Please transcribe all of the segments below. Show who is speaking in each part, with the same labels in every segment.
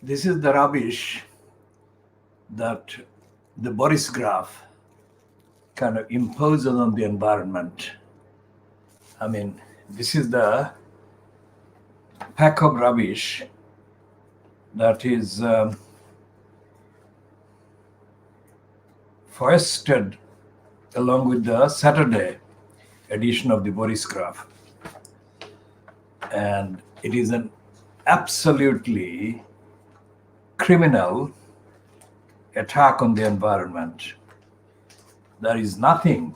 Speaker 1: This is the rubbish that the Boris graph kind of imposes on the environment. I mean, this is the pack of rubbish that is foisted along with the Saturday edition of the Boris graph. And it is an absolutely criminal attack on the environment. There is nothing,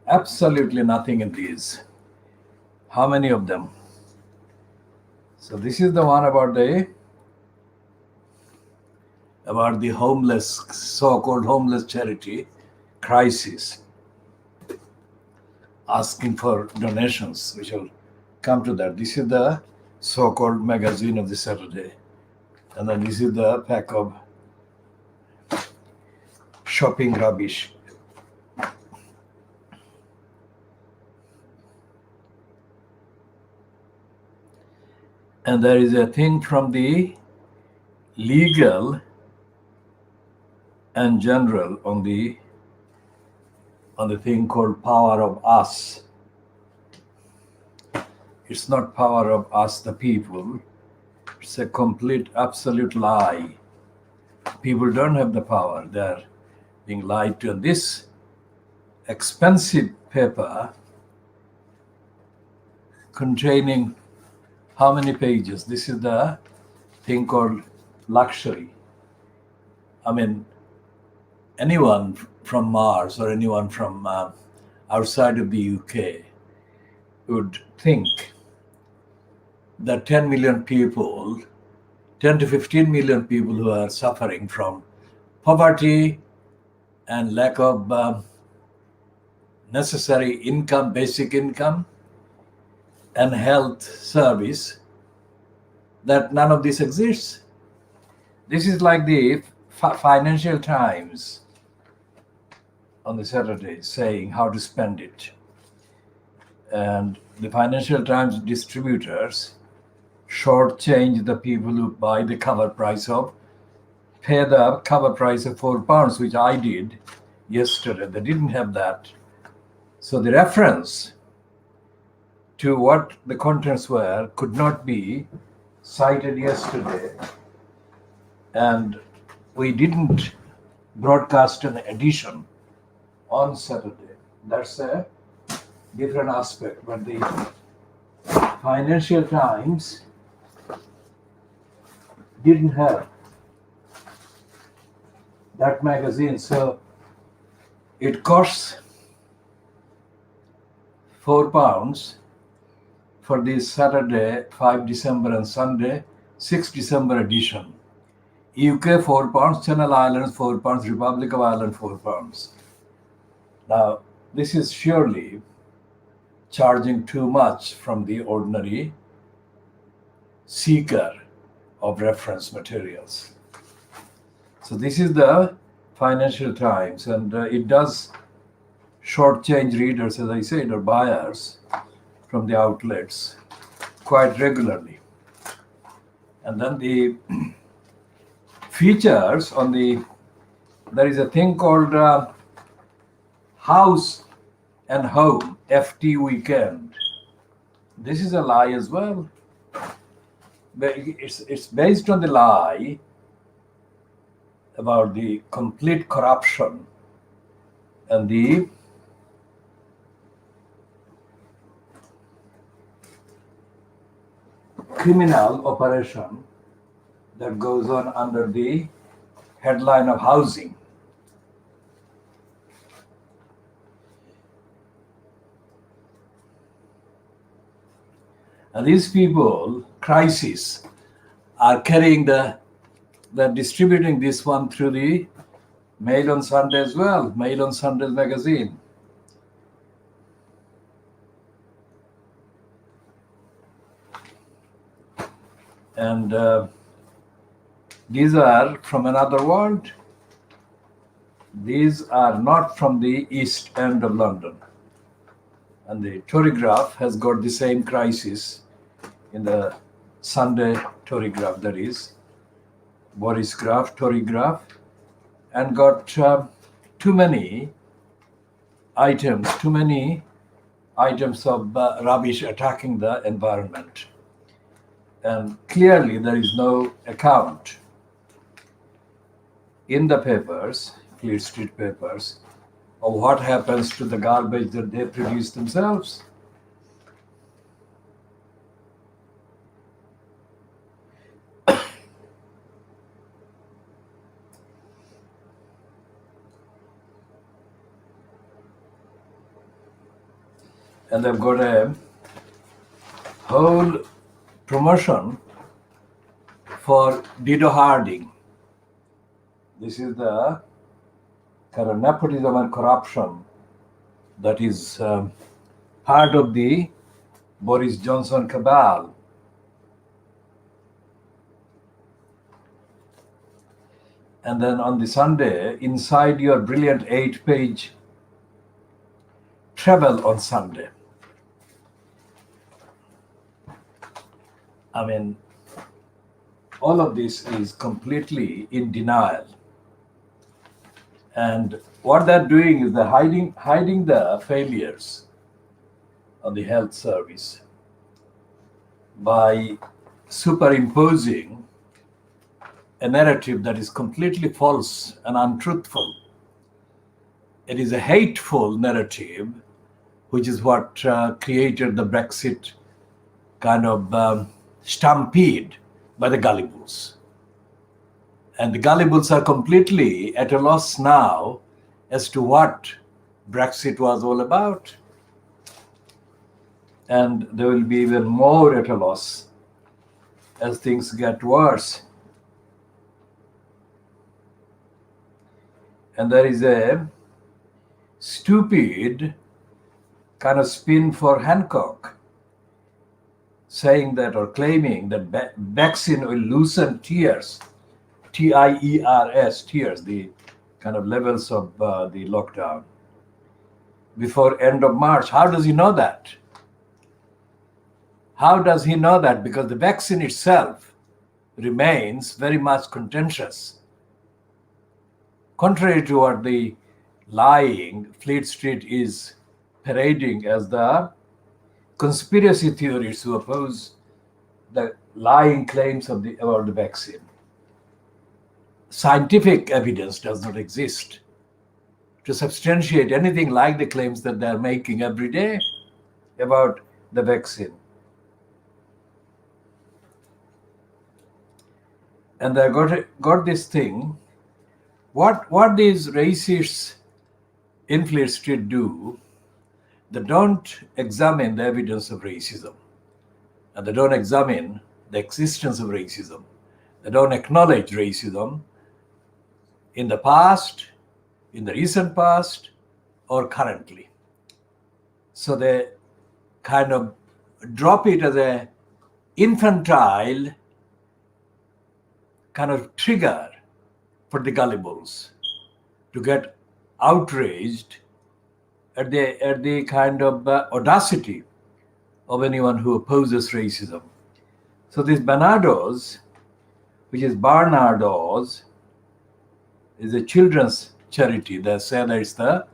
Speaker 1: absolutely nothing in these. How many of them? So this is the one about the homeless, so-called homeless charity crisis, asking for donations. We shall come to that. This is the so-called magazine of the Saturday. And then this is the pack of shopping rubbish. And there is a thing from the legal and general on the thing called power of us. It's not power of us, the people. It's a complete, absolute lie. People don't have the power. They're being lied to. And this expensive paper containing how many pages? This is the thing called luxury. I mean, anyone from Mars or anyone from outside of the UK would think that 10 million people, 10 to 15 million people who are suffering from poverty and lack of necessary income, basic income, and health service, that none of this exists. This is like the Financial Times on the Saturday saying how to spend it. And the Financial Times distributors shortchange the people who buy the cover price of, pay the cover price of £4, which I did yesterday. They didn't have that. So the reference to what the contents were could not be cited yesterday. And we didn't broadcast an edition on Saturday. That's a different aspect. But the Financial Times didn't have that magazine. So it costs £4 for this Saturday, 5 December and Sunday, 6 December edition. UK £4, Channel Islands £4, Republic of Ireland £4. Now, this is surely charging too much from the ordinary seeker of reference materials. So this is the Financial Times, and it does shortchange readers, as I said, or buyers from the outlets quite regularly. And then the features on there is a thing called House and Home, FT Weekend. This is a lie as well. But it's based on the lie about the complete corruption and the criminal operation that goes on under the headline of housing. And these people, crisis, are carrying they're distributing this one through the Mail on Sunday as well, Mail on Sunday magazine. And these are from another world. These are not from the East End of London. And the Torygraph has got the same crisis in the Sunday Torygraph, that is. Boris Graf, Tory Graf, and got too many items of rubbish attacking the environment. And clearly there is no account in the papers, Fleet Street papers, of what happens to the garbage that they produce themselves. And they've got a whole promotion for Dido Harding. This is the kind of nepotism and corruption that is part of the Boris Johnson cabal. And then on the Sunday, inside your brilliant 8-page travel on Sunday. I mean, all of this is completely in denial. And what they're doing is they're hiding the failures of the health service by superimposing a narrative that is completely false and untruthful. It is a hateful narrative, which is what created the Brexit kind of stampede by the gullibles. And the gullibles are completely at a loss now as to what Brexit was all about. And they will be even more at a loss as things get worse. And there is a stupid kind of spin for Hancock, saying that or claiming that vaccine will loosen tiers, TIERS, tiers, the kind of levels of the lockdown before end of March. How does he know that? How does he know that? Because the vaccine itself remains very much contentious. Contrary to what the lying Fleet Street is parading as the conspiracy theorists who oppose the lying claims about the vaccine. Scientific evidence does not exist to substantiate anything like the claims that they're making every day about the vaccine. And they got this thing. What these racists in Fleet Street do, they don't examine the evidence of racism, and they don't examine the existence of racism. They don't acknowledge racism in the past, in the recent past, or currently. So they kind of drop it as a infantile kind of trigger for the gullibles to get outraged at the kind of audacity of anyone who opposes racism. So these Barnardos, which is Barnardos, is a children's charity. They say that it's the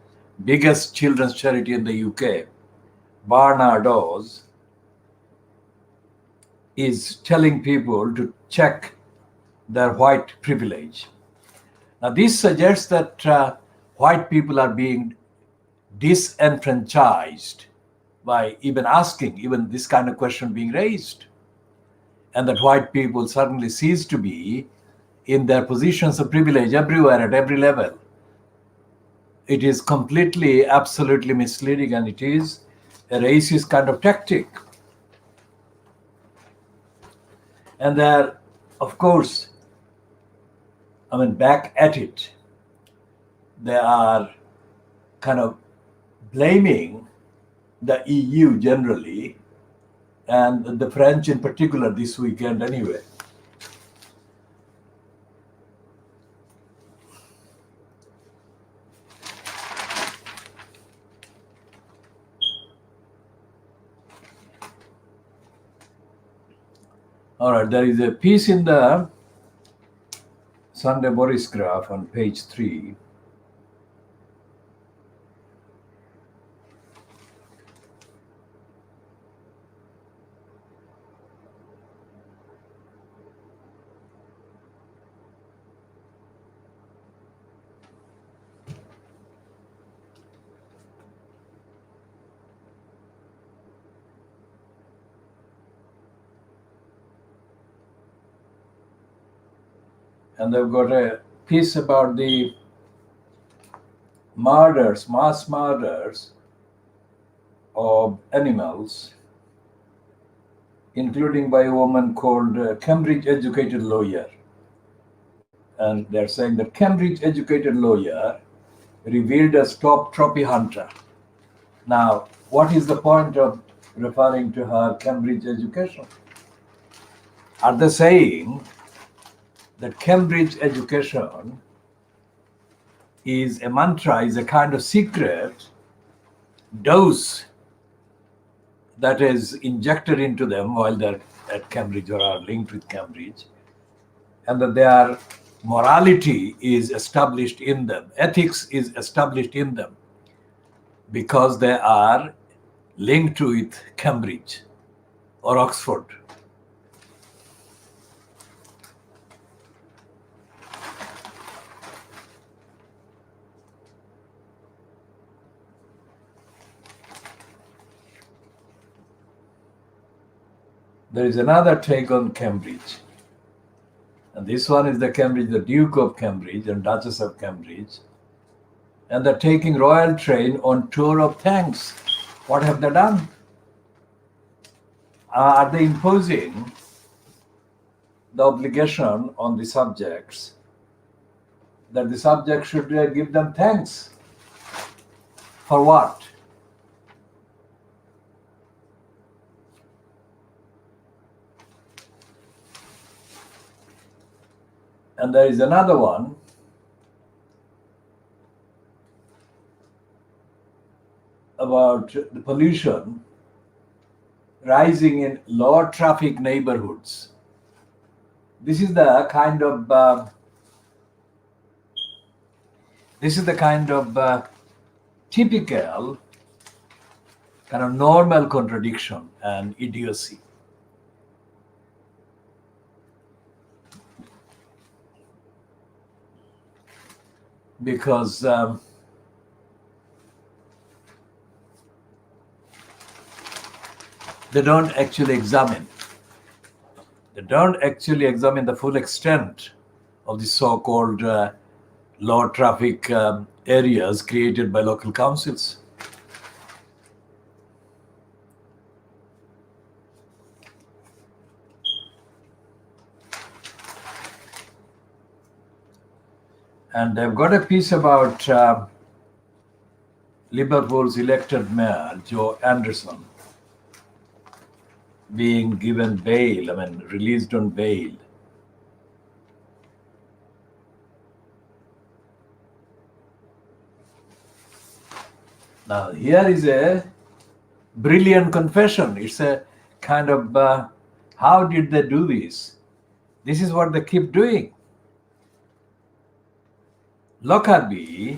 Speaker 1: biggest children's charity in the UK. Barnardos is telling people to check their white privilege. Now this suggests that white people are being disenfranchised by even this kind of question being raised, and that white people suddenly cease to be in their positions of privilege everywhere at every level. It is completely, absolutely misleading, and it is a racist kind of tactic. And they're, of course, back at it. They are kind of blaming the EU generally, and the French in particular this weekend anyway. All right, there is a piece in the Sunday Boris graph on page 3. And they've got a piece about the murders, mass murders of animals, including by a woman called Cambridge educated lawyer. And they're saying that Cambridge educated lawyer revealed as top trophy hunter. Now, what is the point of referring to her Cambridge education? Are they saying that Cambridge education is a mantra, is a kind of secret dose that is injected into them while they're at Cambridge or are linked with Cambridge, and that their morality is established in them, ethics is established in them because they are linked with Cambridge or Oxford? There is another take on Cambridge. And this one is the Cambridge, the Duke of Cambridge and Duchess of Cambridge. And they're taking royal train on tour of thanks. What have they done? Are they imposing the obligation on the subjects that the subjects should give them thanks? For what? And there is another one about the pollution rising in low traffic neighborhoods. This is the kind of typical kind of normal contradiction and idiocy. Because they don't actually examine. They don't actually examine the full extent of the so-called low traffic areas created by local councils. And they've got a piece about Liverpool's elected mayor, Joe Anderson, being given bail, released on bail. Now, here is a brilliant confession. It's a kind of, how did they do this? This is what they keep doing. Lockerbie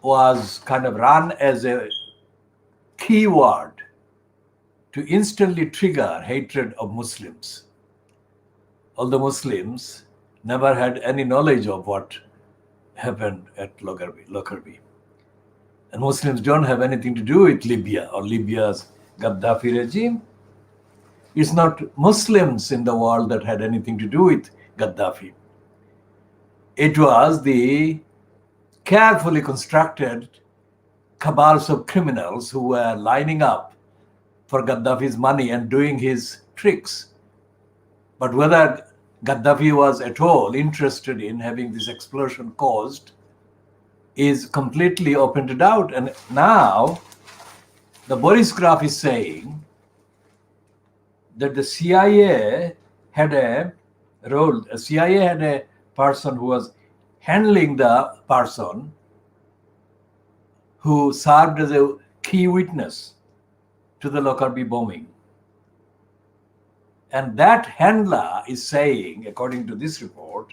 Speaker 1: was kind of run as a keyword to instantly trigger hatred of Muslims. Although Muslims never had any knowledge of what happened at Lockerbie. And Muslims don't have anything to do with Libya or Libya's Gaddafi regime. It's not Muslims in the world that had anything to do with Gaddafi. It was the carefully constructed cabals of criminals who were lining up for Gaddafi's money and doing his tricks. But whether Gaddafi was at all interested in having this explosion caused is completely open to doubt. And now the Boris graph is saying that the CIA had a role. The CIA had a person who was handling the person who served as a key witness to the Lockerbie bombing. And that handler is saying, according to this report,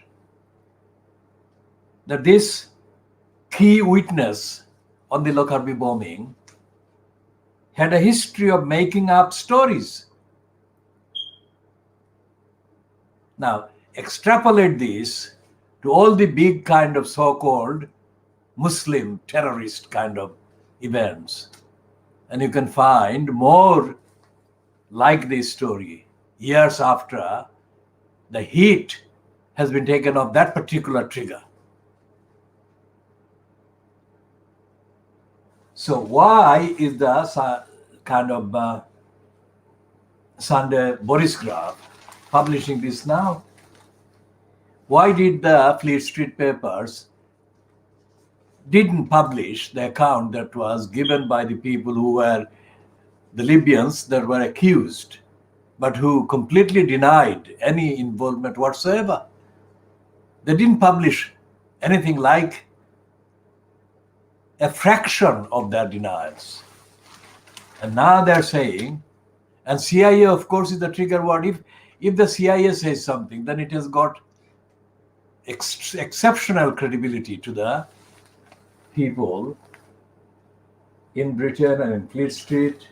Speaker 1: that this key witness on the Lockerbie bombing had a history of making up stories. Now, extrapolate this to all the big kind of so-called Muslim terrorist kind of events, and you can find more like this story years after the heat has been taken off that particular trigger. So why is the kind of Sunday Boris Graf publishing this now? Why did the Fleet Street papers didn't publish the account that was given by the people who were the Libyans that were accused, but who completely denied any involvement whatsoever? They didn't publish anything like a fraction of their denials. And now they're saying, and CIA, of course, is the trigger word. If the CIA says something, then it has got exceptional credibility to the people in Britain and in Fleet Street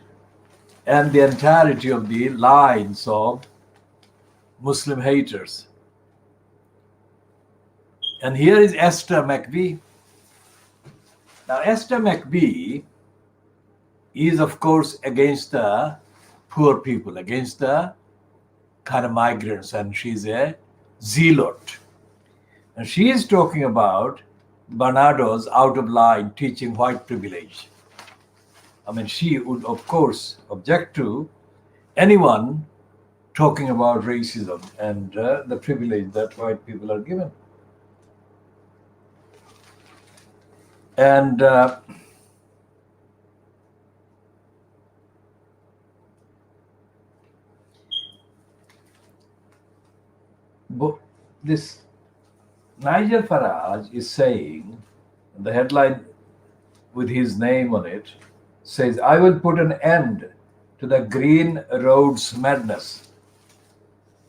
Speaker 1: and the entirety of the lines of Muslim haters. And here is Esther McBee. Now, Esther McBee is, of course, against the poor people, against the kind of migrants, and she's a zealot. And she is talking about Bernardo's out of line teaching white privilege. I mean, she would, of course, object to anyone talking about racism and the privilege that white people are given. And this Nigel Farage is saying, the headline with his name on it says, "I will put an end to the green roads madness."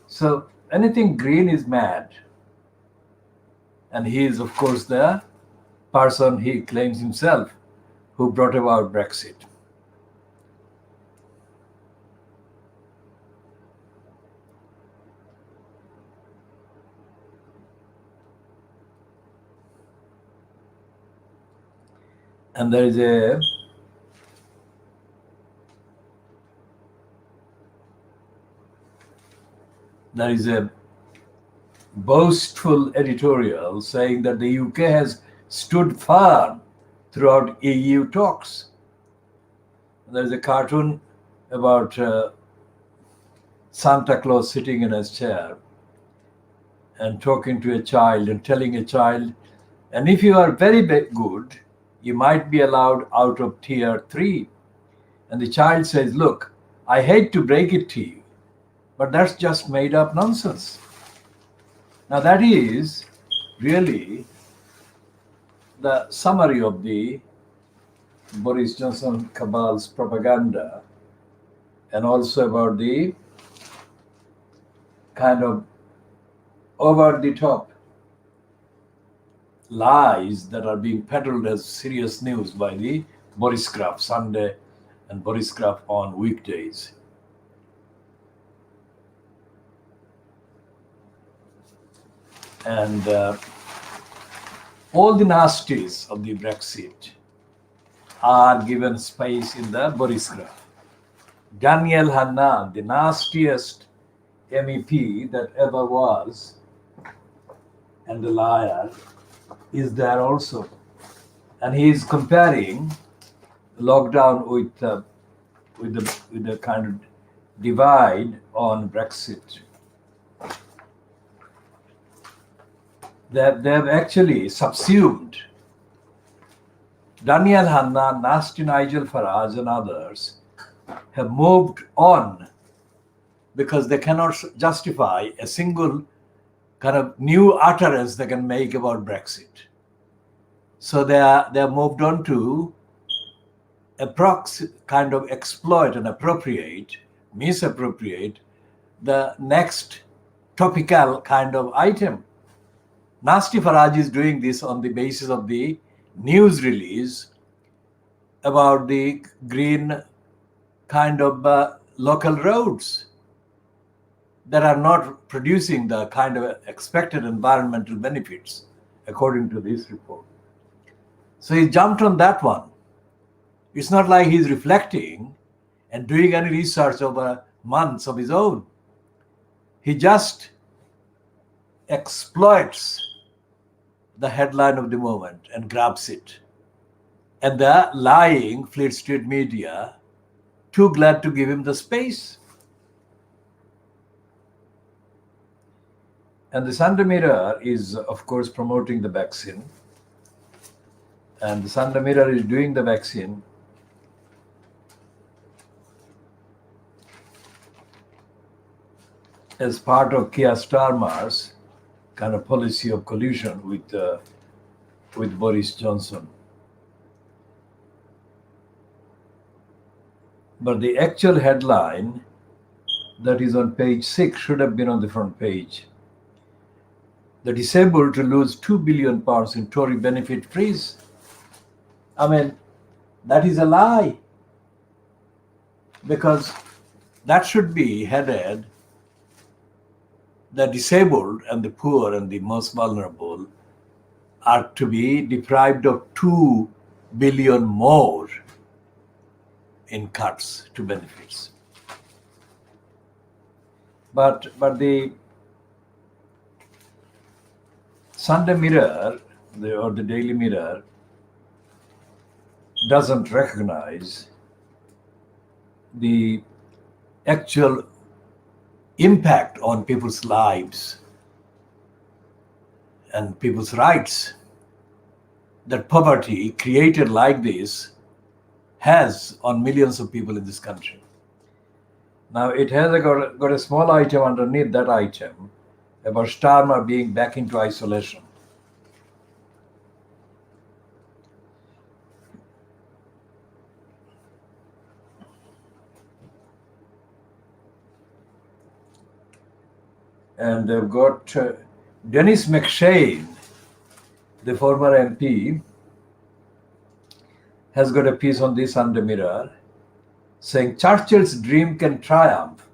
Speaker 1: So anything green is mad. And he is, of course, the person, he claims himself, who brought about Brexit. And there is a boastful editorial saying that the UK has stood firm throughout EU talks. There's a cartoon about Santa Claus sitting in his chair and talking to a child and telling a child, and if you are very good, you might be allowed out of tier 3. And the child says, "Look, I hate to break it to you, but that's just made up nonsense." Now that is really the summary of the Boris Johnson cabal's propaganda, and also about the kind of over-the-top lies that are being peddled as serious news by the Boris Graf Sunday and Boris Graf on weekdays. And all the nasties of the Brexit are given space in the Boris Graf. Daniel Hannan, the nastiest MEP that ever was, and the liar, is there also. And he is comparing lockdown with the kind of divide on Brexit. They have actually subsumed Daniel Hannan, Nasty Nigel Farage, and others have moved on because they cannot justify a single kind of new utterance they can make about Brexit. So they are moved on to kind of exploit and misappropriate the next topical kind of item. Nasty Faraj is doing this on the basis of the news release about the green kind of local roads that are not producing the kind of expected environmental benefits according to this report. So he jumped on that one. It's not like he's reflecting and doing any research over months of his own. He just exploits the headline of the moment and grabs it. And the lying Fleet Street media, too glad to give him the space. And the Sunday Mirror is, of course, promoting the vaccine. And the Sunday Mirror is doing the vaccine as part of Keir Starmer's kind of policy of collusion with Boris Johnson. But the actual headline that is on page 6 should have been on the front page. The disabled to lose £2 billion in Tory benefit freeze. I mean, that is a lie. Because that should be headed, the disabled and the poor and the most vulnerable are to be deprived of 2 billion more in cuts to benefits. But the Sunday Mirror or the Daily Mirror doesn't recognize the actual impact on people's lives and people's rights that poverty created like this has on millions of people in this country. Now it has got a small item underneath that item about Starmer being back into isolation. And they've got Dennis McShane, the former MP, has got a piece on this Sunday Mirror saying Churchill's dream can triumph, ...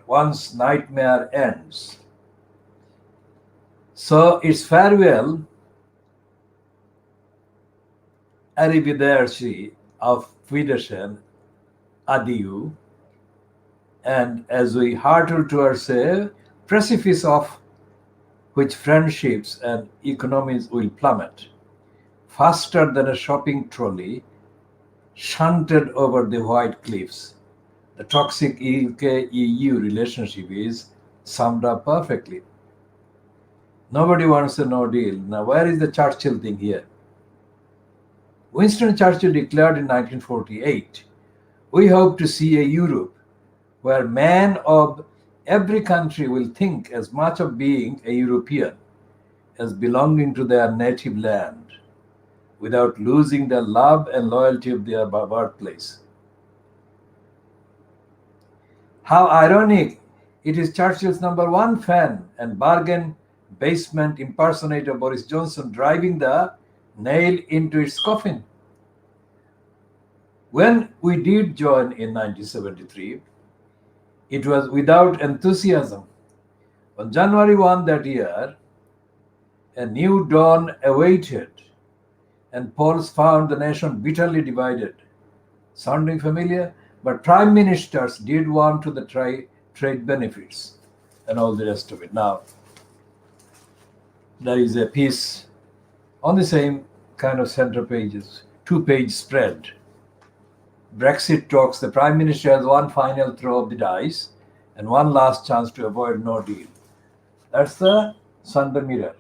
Speaker 1: once nightmare ends. So it's farewell, arrivederci, of Wiedersehen, adieu, and as we hurtle towards a precipice of which friendships and economies will plummet, faster than a shopping trolley shunted over the white cliffs. The toxic UK-EU relationship is summed up perfectly. Nobody wants a no deal. Now, where is the Churchill thing here? Winston Churchill declared in 1948, "We hope to see a Europe where men of every country will think as much of being a European as belonging to their native land, without losing the love and loyalty of their birthplace." How ironic! It is Churchill's #1 fan and bargain basement impersonator Boris Johnson driving the nail into its coffin. When we did join in 1973, it was without enthusiasm. On January 1 that year, a new dawn awaited, and polls found the nation bitterly divided. Sounding familiar? But prime ministers did want to the trade benefits and all the rest of it. Now, there is a piece on the same kind of center pages, 2-page spread. Brexit talks, the prime minister has one final throw of the dice and one last chance to avoid no deal. That's the Sunday Mirror.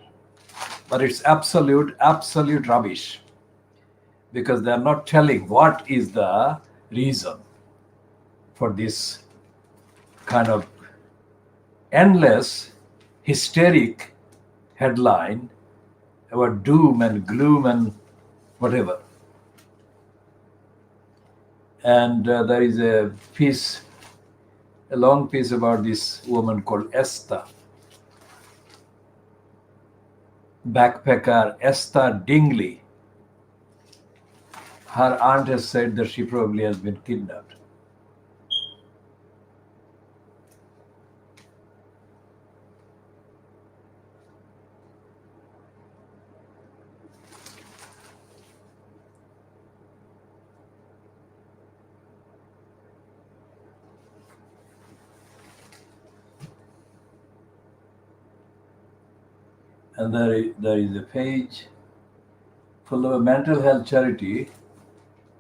Speaker 1: But it's absolute rubbish, because they're not telling what is the reason for this kind of endless, hysteric headline about doom and gloom and whatever. And there is a long piece about this woman called Esther. backpacker Esther Dingley. Her aunt has said that she probably has been kidnapped. And there is a page full of a mental health charity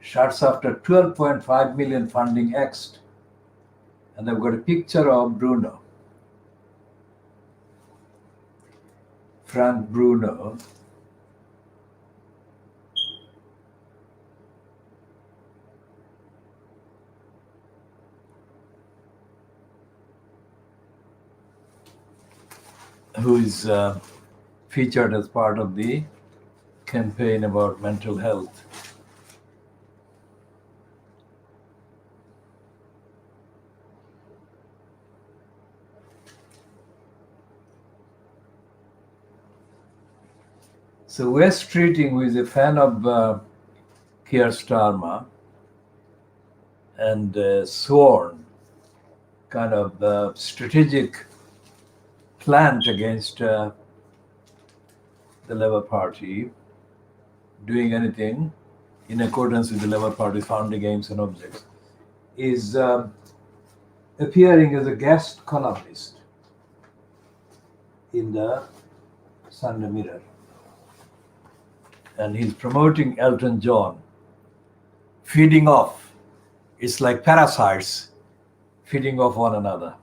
Speaker 1: shuts after 12.5 million funding axed. And they've got a picture of Bruno, Frank Bruno. Who is featured as part of the campaign about mental health. So West Streeting, who is a fan of Keir Starmer and sworn kind of strategic plant against the Labour Party, doing anything in accordance with the Labour Party's founding aims and objectives, is appearing as a guest columnist in the Sunday Mirror. And he's promoting Elton John, feeding off. It's like parasites feeding off one another.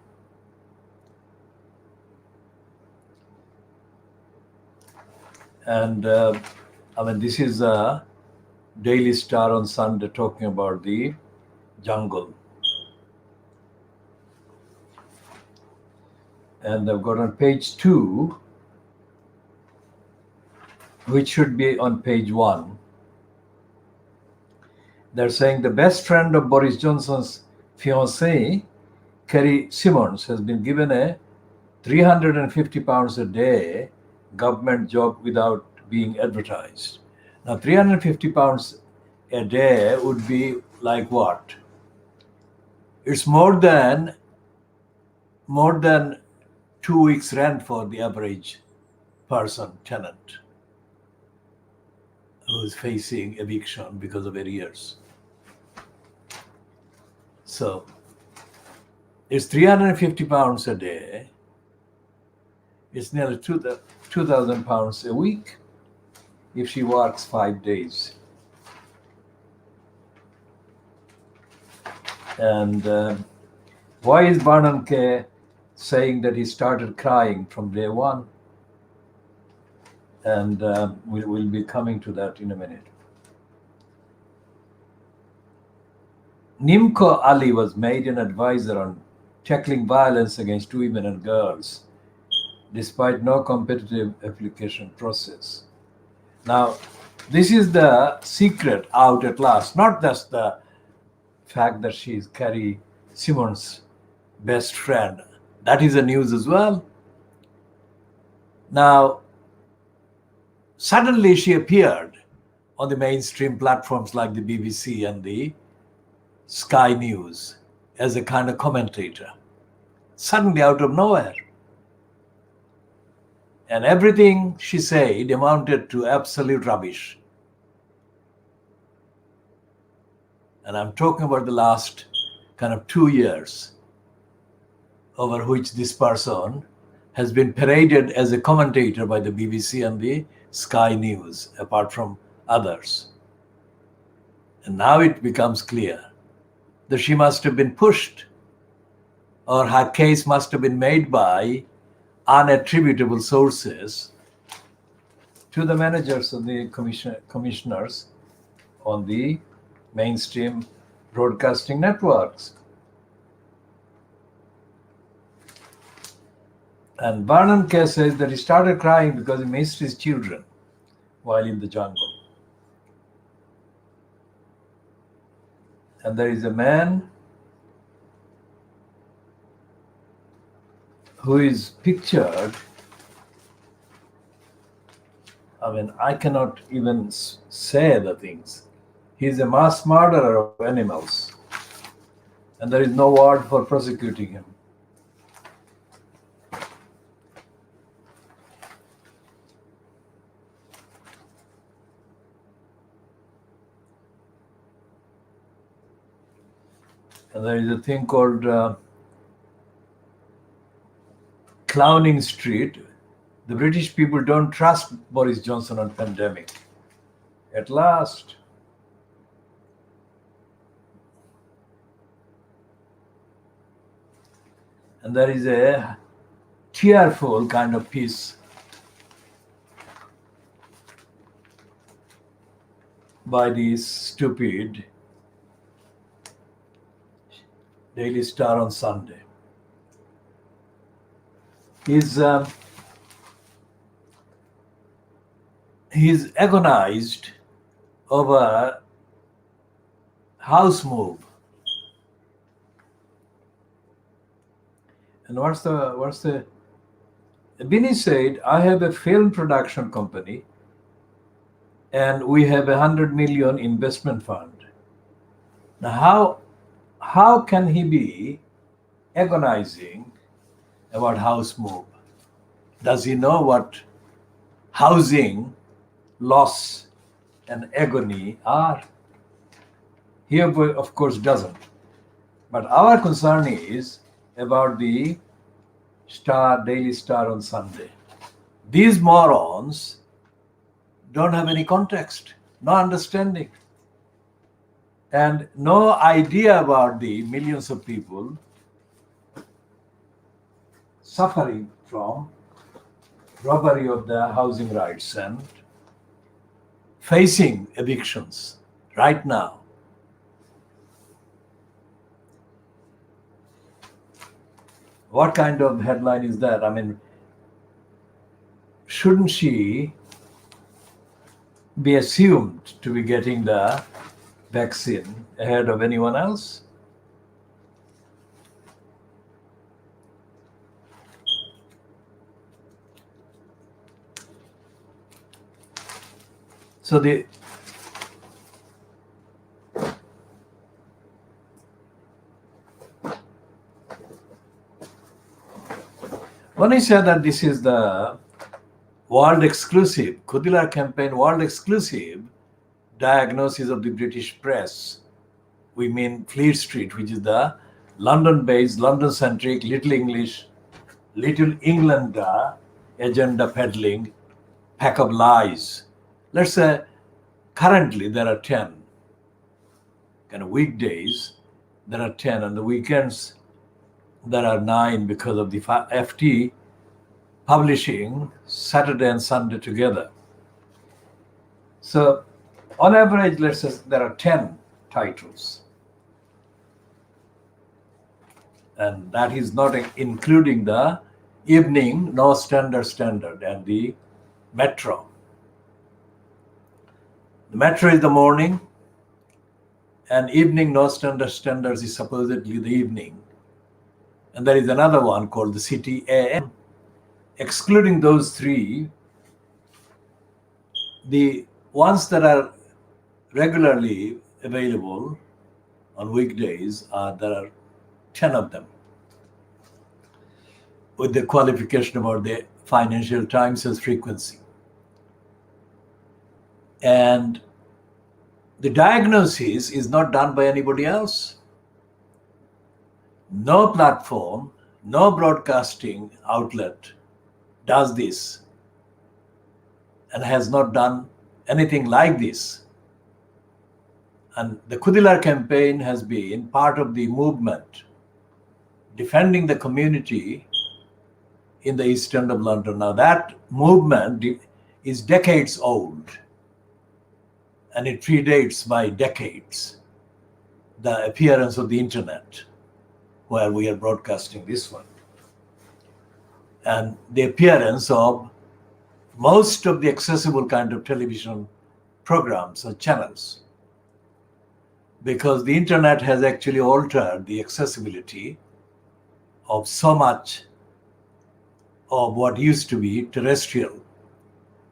Speaker 1: And this is a Daily Star on Sunday talking about the jungle. And I've got on page 2, which should be on page 1. They're saying the best friend of Boris Johnson's fiancée, Kerry Simmons, has been given a £350 a day government job without being advertised. Now, £350 a day would be like what? It's more than 2 weeks' rent for the average person, tenant, who is facing eviction because of arrears. So it's £350 a day. It's nearly £2,000 a week if she works 5 days. And why is Bernanke saying that he started crying from day one? And we'll be coming to that in a minute. Nimco Ali was made an advisor on tackling violence against women and girls, despite no competitive application process. Now, this is the secret out at last, not just the fact that she is Kerry Simmons' best friend. That is the news as well. Now, suddenly she appeared on the mainstream platforms like the BBC and the Sky News as a kind of commentator, suddenly out of nowhere. And everything she said amounted to absolute rubbish. And I'm talking about the last kind of 2 years, over which this person has been paraded as a commentator by the BBC and the Sky News, apart from others. And now it becomes clear that she must have been pushed, or her case must have been made by unattributable sources to the managers and the commissioners on the mainstream broadcasting networks. And Bernanke says that he started crying because he missed his children while in the jungle. And there is a man who is pictured I mean, I cannot even say the things. He's a mass murderer of animals, and there is no word for prosecuting him. And there is a thing called Clowning Street. The British people don't trust Boris Johnson on pandemic. At last. And there is a tearful kind of piece by this stupid Daily Star on Sunday. He's agonized over house move. And what's the Bini said, I have a film production company and we have 100 million investment fund. Now how can he be agonizing about house move? Does he know what housing loss and agony are? He of course doesn't. But our concern is about the Daily Star on Sunday. These morons don't have any context, no understanding, and no idea about the millions of people suffering from robbery of their housing rights and facing evictions right now. What kind of headline is that? I mean, shouldn't she be assumed to be getting the vaccine ahead of anyone else? So when I said that this is the world exclusive, Khoodeelaar campaign world exclusive diagnosis of the British press, we mean Fleet Street, which is the London-based, London-centric, Little English, Little England agenda peddling pack of lies. Let's say currently there are 10. Kind of weekdays, there are 10. On the weekends, there are 9 because of the FT publishing Saturday and Sunday together. So on average, let's say there are 10 titles. And that is not including the evening, no standard, and the Metro. The Metro is the morning, and evening, no standards is supposedly the evening. And there is another one called the City AM. Excluding those 3, the ones that are regularly available on weekdays, there are 10 of them, with the qualification about the Financial Times as frequency. And the diagnosis is not done by anybody else. No platform, no broadcasting outlet does this and has not done anything like this. And the Khoodeelaar campaign has been part of the movement defending the community in the East End of London. Now that movement is decades old, and it predates by decades the appearance of the internet, where we are broadcasting this one, and the appearance of most of the accessible kind of television programs or channels, because the internet has actually altered the accessibility of so much of what used to be terrestrial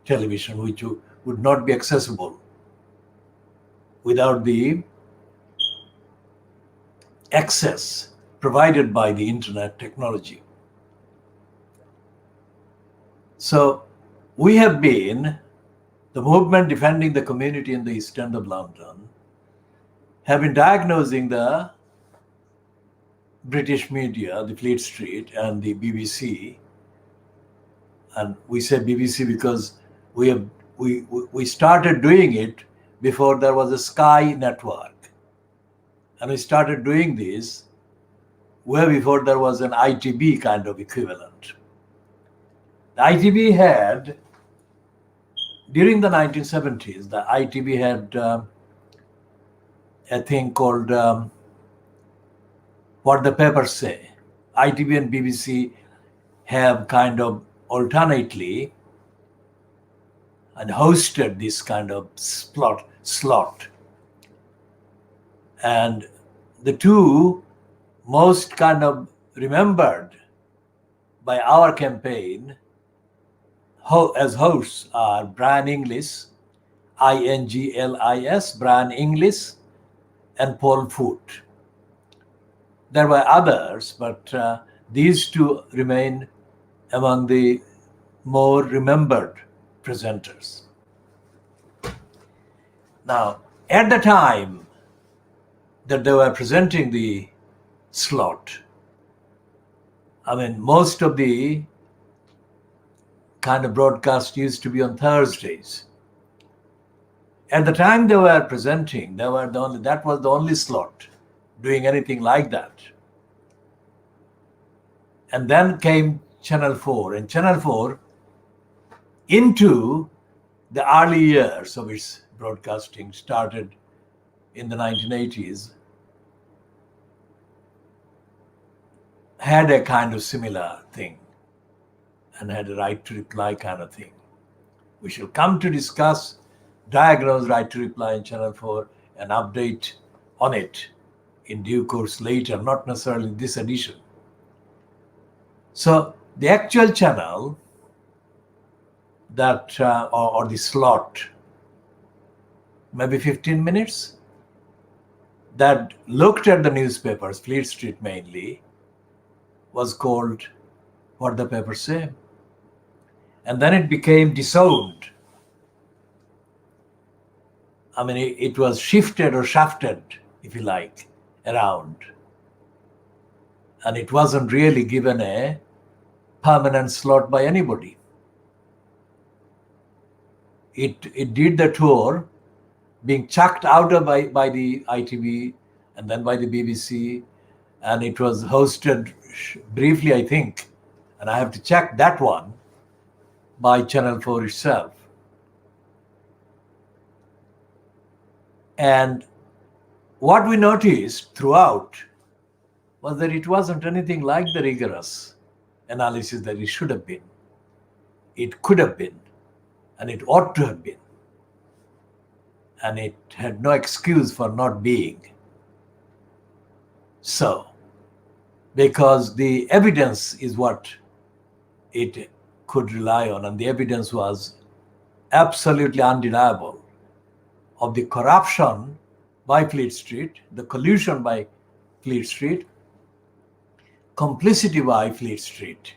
Speaker 1: television, which would not be accessible without the access provided by the internet technology. So we have been, the movement defending the community in the East End of London, have been diagnosing the British media, the Fleet Street and the BBC. And we say BBC because we started doing it before there was a Sky network. And we started doing this way before there was an ITV kind of equivalent. The ITV had, during the 1970s, the ITV had a thing called What the Papers Say. ITV and BBC have kind of alternately and hosted this kind of slot. And the two most kind of remembered by our campaign as hosts are Brian Inglis, INGLIS, Brian Inglis, and Paul Foote. There were others, but these two remain among the more remembered presenters. Now, at the time that they were presenting the slot, I mean, most of the kind of broadcast used to be on Thursdays. At the time they were presenting, that was the only slot doing anything like that. And then came Channel 4, and Channel 4, into the early years of its broadcasting, started in the 1980s, had a kind of similar thing and had a right to reply kind of thing. We shall come to discuss, diagnose right to reply in Channel 4 and update on it in due course later, not necessarily this edition. So the actual channel that, or the slot, maybe 15 minutes, that looked at the newspapers, Fleet Street mainly, was called What the Papers Say. And then it became disowned. I mean, it was shifted or shafted, if you like, around. And it wasn't really given a permanent slot by anybody. It did the tour, being chucked out of by the ITV and then by the BBC, and it was hosted briefly, I think, and I have to check that one, by Channel 4 itself. And what we noticed throughout was that it wasn't anything like the rigorous analysis that it should have been. It could have been, and it ought to have been. And it had no excuse for not being so, because the evidence is what it could rely on, and the evidence was absolutely undeniable of the corruption by Fleet Street, the collusion by Fleet Street, complicity by Fleet Street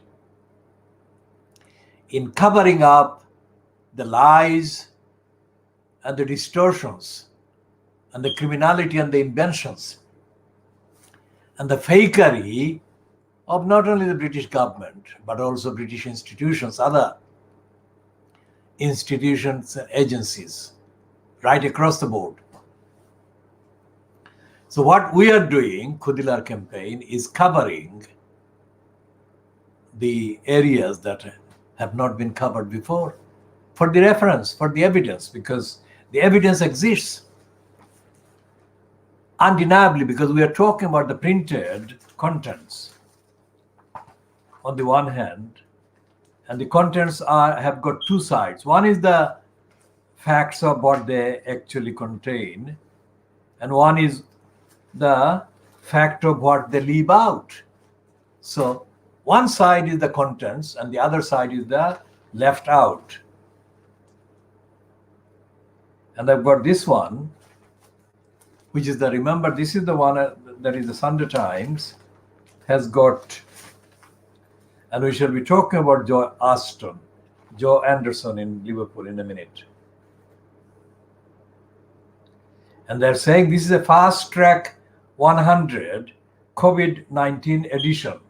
Speaker 1: in covering up the lies and the distortions and the criminality and the inventions and the fakery of not only the British government, but also British institutions, other institutions and agencies, right across the board. So what we are doing, Khoodeelaar campaign, is covering the areas that have not been covered before, for the reference, for the evidence, because the evidence exists undeniably, because we are talking about the printed contents on the one hand, and the contents have got two sides. One is the facts of what they actually contain, and one is the fact of what they leave out. So one side is the contents and the other side is the left out. And I've got this one, which is remember, this is the one that is the Sunday Times has got, and we shall be talking about Joe Anderson in Liverpool in a minute. And they're saying this is a fast track 100 COVID-19 edition.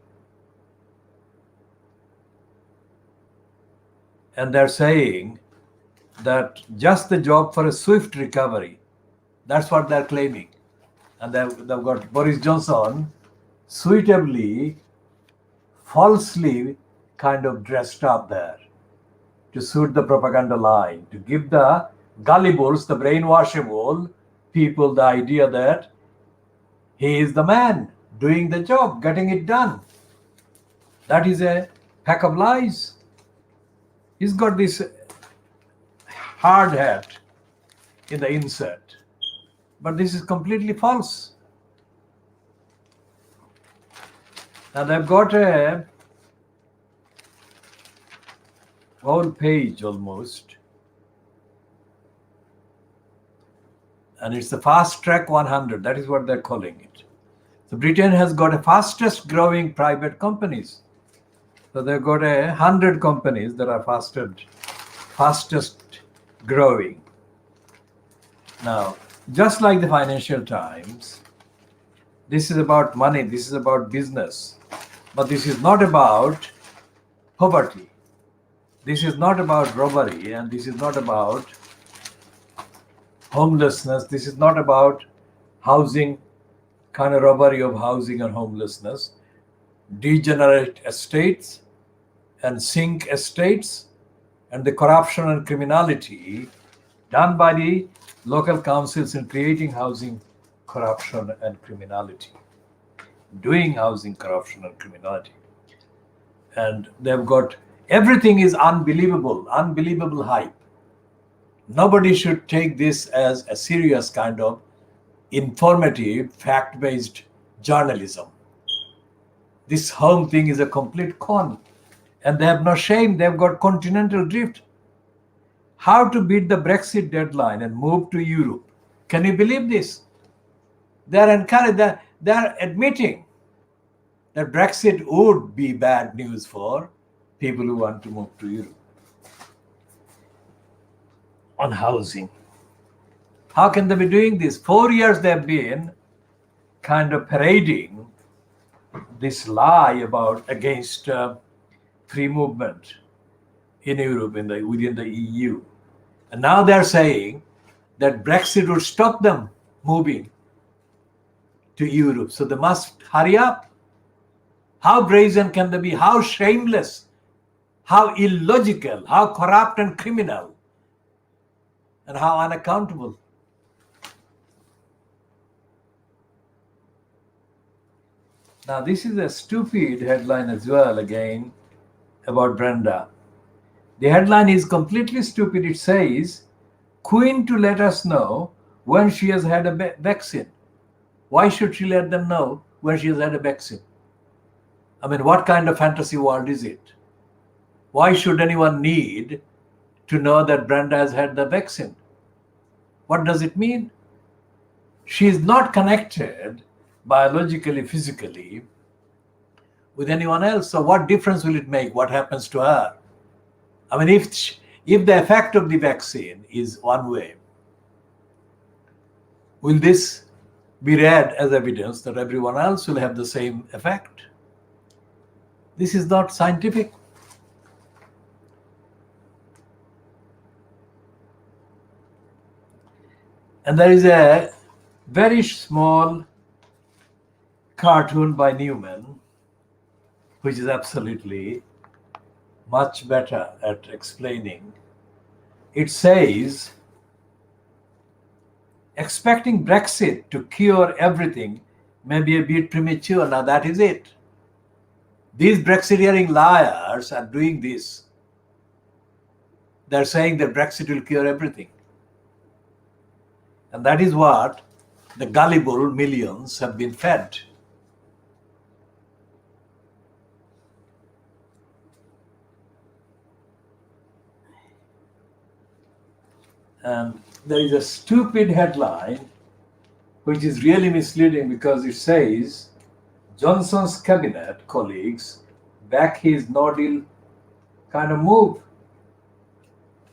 Speaker 1: And they're saying that just the job for a swift recovery. That's what they're claiming. And they've got Boris Johnson suitably, falsely kind of dressed up there to suit the propaganda line, to give the gullibles, the brainwashable people the idea that he is the man doing the job, getting it done. That is a pack of lies. He's got this hard hat in the insert, but this is completely false. And I've got a whole page almost, and it's the fast track 100. That is what they're calling it. So Britain has got a fastest growing private companies. So they've got 100 companies that are fastest growing. Now, just like the Financial Times, this is about money, this is about business, but this is not about poverty. This is not about robbery, and this is not about homelessness. This is not about housing, kind of robbery of housing and homelessness, degenerate estates and sink estates, and the corruption and criminality done by the local councils in creating housing corruption and criminality, doing housing corruption and criminality. And they've got everything is unbelievable hype. Nobody should take this as a serious kind of informative, fact-based journalism. This home thing is a complete con. And they have no shame. They've got continental drift. How to beat the Brexit deadline and move to Europe. Can you believe this? They're admitting that Brexit would be bad news for people who want to move to Europe. On housing. How can they be doing this? 4 years they've been kind of parading this lie about against free movement in Europe, within the EU. And now they're saying that Brexit would stop them moving to Europe. So they must hurry up. How brazen can they be? How shameless, how illogical, how corrupt and criminal, and how unaccountable. Now, this is a stupid headline as well, again, about Brenda. The headline is completely stupid. It says, Queen to let us know when she has had a vaccine. Why should she let them know when she has had a vaccine? I mean, what kind of fantasy world is it? Why should anyone need to know that Brenda has had the vaccine? What does it mean? She is not connected biologically, physically with anyone else. So what difference will it make what happens to her? I mean, if the effect of the vaccine is one way, will this be read as evidence that everyone else will have the same effect? This is not scientific. And there is a very small cartoon by Newman, which is absolutely much better at explaining. It says, expecting Brexit to cure everything may be a bit premature. Now that is it. These Brexiteering liars are doing this. They're saying that Brexit will cure everything. And that is what the gullible millions have been fed. And there is a stupid headline which is really misleading because it says Johnson's cabinet colleagues back his no deal kind of move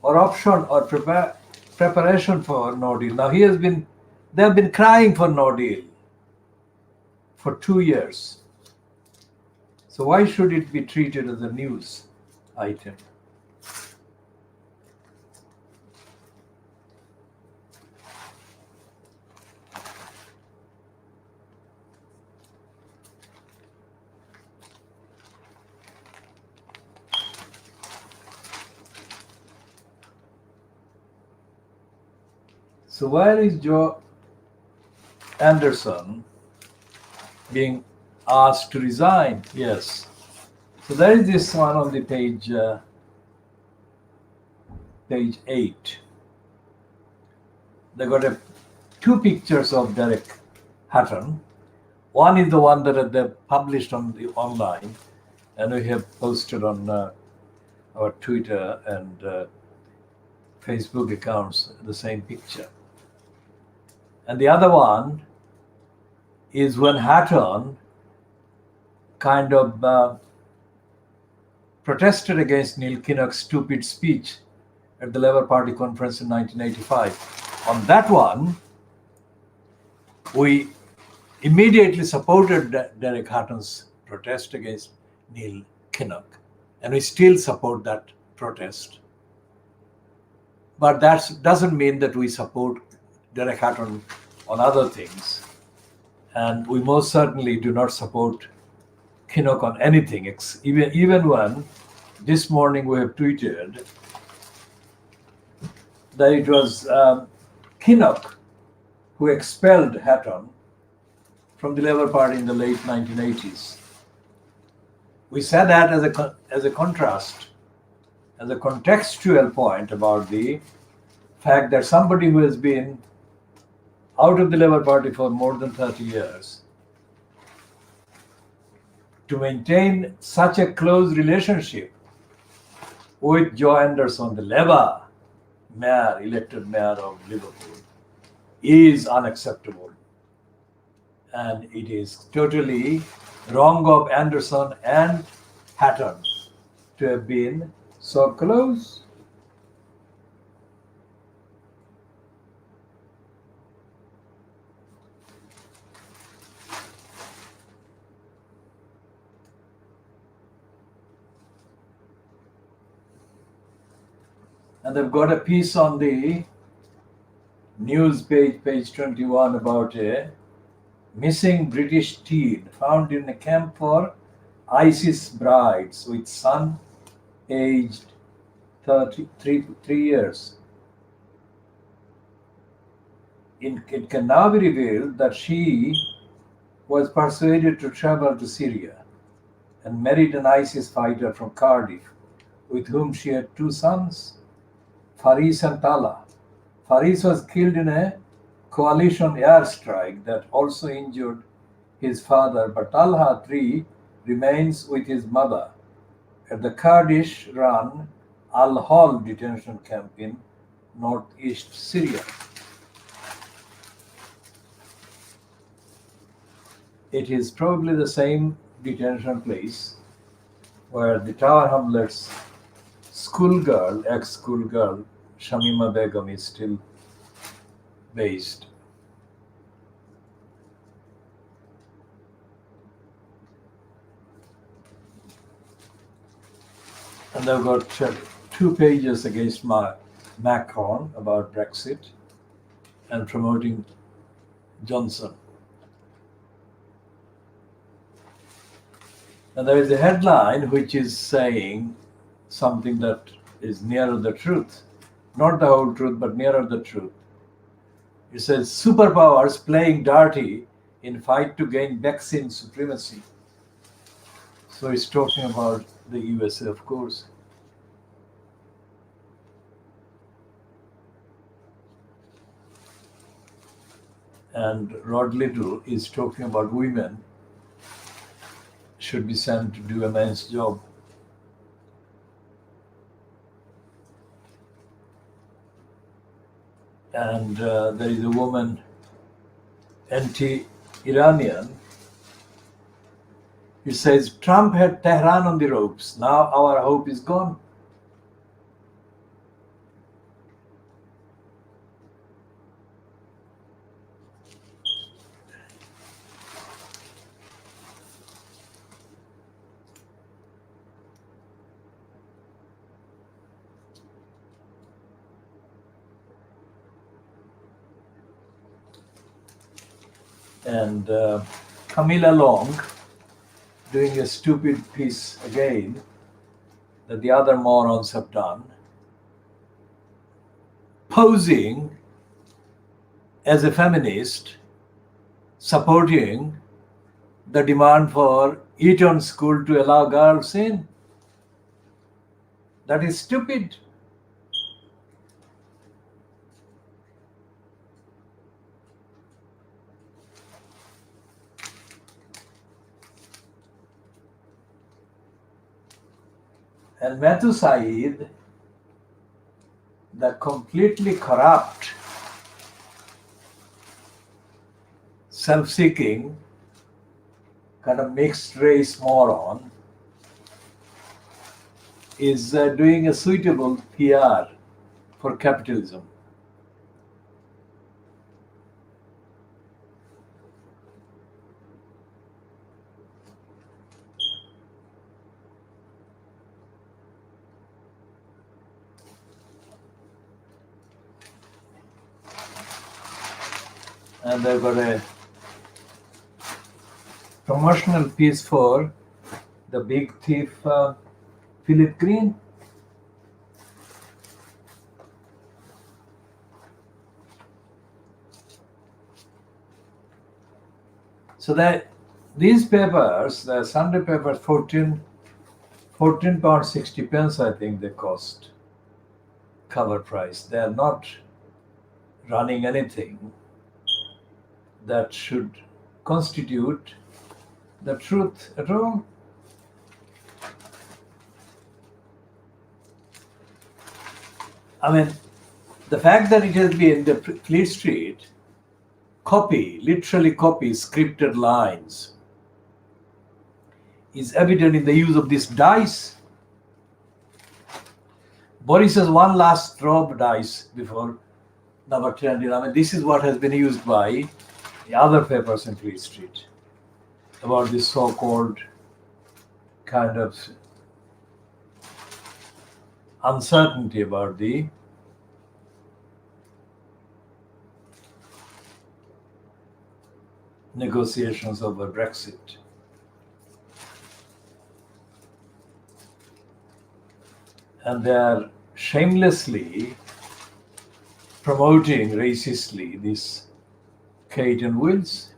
Speaker 1: or option or preparation for no deal. Now they have been crying for no deal for 2 years. So why should it be treated as a news item? So where is Joe Anderson being asked to resign? Yes. So there is this one on the page 8. They got two pictures of Derek Hatton. One is the one that they published on the online, and we have posted on our Twitter and Facebook accounts the same picture. And the other one is when Hatton kind of protested against Neil Kinnock's stupid speech at the Labour Party conference in 1985. On that one, we immediately supported Derek Hatton's protest against Neil Kinnock, and we still support that protest. But that doesn't mean that we support Derek Hatton on other things, and we most certainly do not support Kinnock on anything. Even when this morning we have tweeted that it was Kinnock who expelled Hatton from the Labour Party in the late 1980s. We said that as a contrast, as a contextual point about the fact that somebody who has been out of the Labour Party for more than 30 years, to maintain such a close relationship with Joe Anderson, the Labour mayor, elected mayor of Liverpool, is unacceptable. And it is totally wrong of Anderson and Hatton to have been so close. And they've got a piece on the news page 21, about a missing British teen found in a camp for ISIS brides with son aged 3 years. It can now be revealed that she was persuaded to travel to Syria and married an ISIS fighter from Cardiff, with whom she had 2 sons, Faris and Tala. Faris was killed in a coalition airstrike that also injured his father, but Talha 3 remains with his mother at the Kurdish-run Al-Hol detention camp in northeast Syria. It is probably the same detention place where the Tower Hamlets ex-schoolgirl, Shamima Begum is still based. And they've got 2 pages against Macron about Brexit and promoting Johnson. And there is a headline which is saying something that is nearer the truth. Not the whole truth, but nearer the truth. It says, superpowers playing dirty in fight to gain vaccine supremacy. So it's talking about the USA, of course. And Rod Little is talking about women should be sent to do a man's job. and there is a woman, anti-Iranian. It says, Trump had Tehran on the ropes. Now our hope is gone. And Camilla Long doing a stupid piece again that the other morons have done, posing as a feminist, supporting the demand for Eton School to allow girls in. That is stupid. And Matthew Said, the completely corrupt, self-seeking, kind of mixed race moron, is doing a suitable PR for capitalism. And they've got a promotional piece for the big thief, Philip Green. So that these papers, the Sunday papers, 14 pounds 60 pence, I think they cost, cover price. They are not running anything that should constitute the truth at all. I mean, the fact that it has been the Fleet Street literally copy scripted lines is evident in the use of this dice. Boris's one last drop dice before number 10. I mean, this is what has been used by the other papers in Fleet Street about this so-called kind of uncertainty about the negotiations over Brexit. And they are shamelessly promoting racistly this Kate and Wills.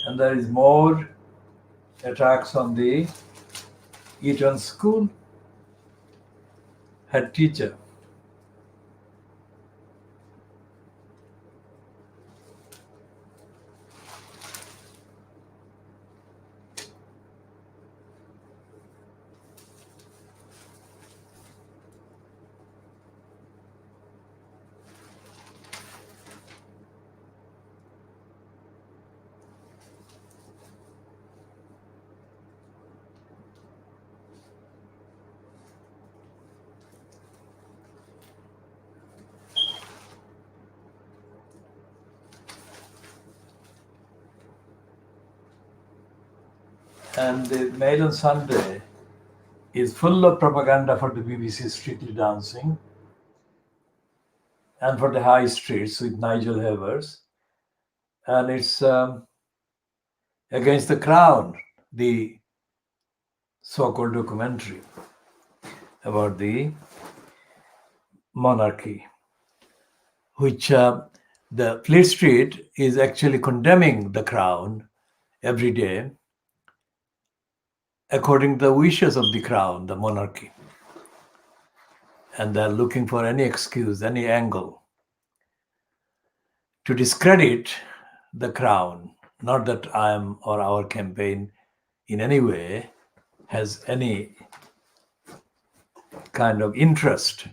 Speaker 1: And there is more attacks on the Eton School head teacher. And the Mail on Sunday is full of propaganda for the BBC Strictly Dancing and for the High Streets with Nigel Havers. And it's against the Crown, the so-called documentary about the monarchy, which the Fleet Street is actually condemning the Crown every day according to the wishes of the Crown, the monarchy. and they're looking for any excuse, any angle to discredit the crown. Not that I am or our campaign in any way has any kind of interest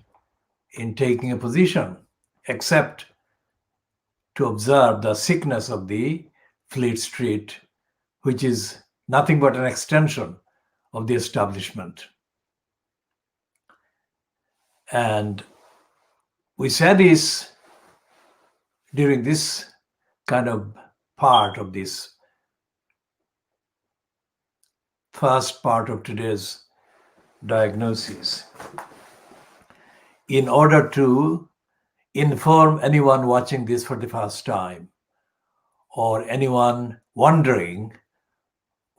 Speaker 1: in taking a position, except to observe the sickness of the Fleet Street, which is nothing but an extension of the establishment. And we said this during this kind of part of this first part of today's diagnosis, in order to inform anyone watching this for the first time or anyone wondering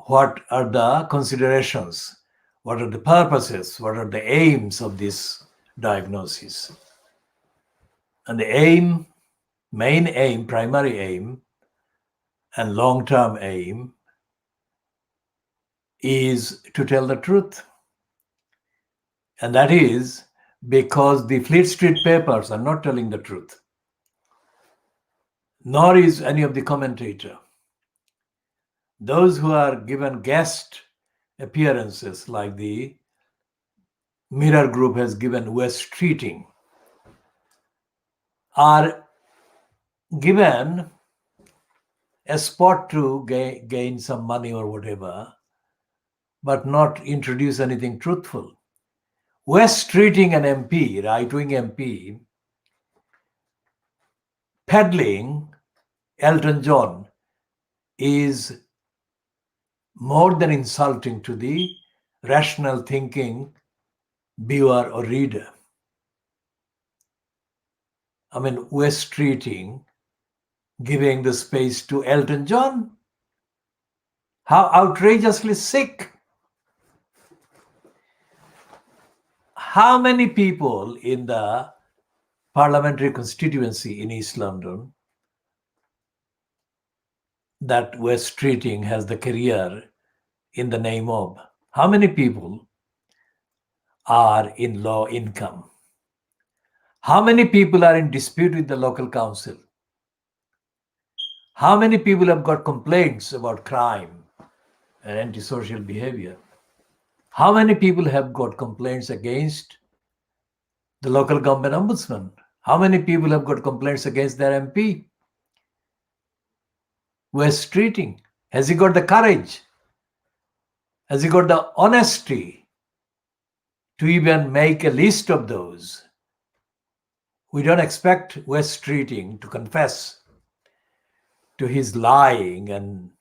Speaker 1: what are the considerations, what are the purposes, what are the aims of this diagnosis. And the aim, main aim, primary aim, and long-term aim is to tell the truth. And that is because the Fleet Street papers are not telling the truth, nor is any of the commentator. Those who are given guest appearances, like the Mirror Group has given West Streeting, are given a spot to gain some money or whatever, but not introduce anything truthful. West Streeting an MP, right-wing MP, peddling Elton John is more than insulting to the rational thinking viewer or reader. I mean, West Streeting giving the space to Elton John. How outrageously sick. How many people in the parliamentary constituency in East London that West Streeting has the career in the name of? How many people are in low income? How many people are in dispute with the local council? How many people have got complaints about crime and antisocial behavior? How many people have got complaints against the local government ombudsman? How many people have got complaints against their MP? West Streeting, has he got the courage? Has he got the honesty to even make a list of those? We don't expect West Streeting to confess to his lying and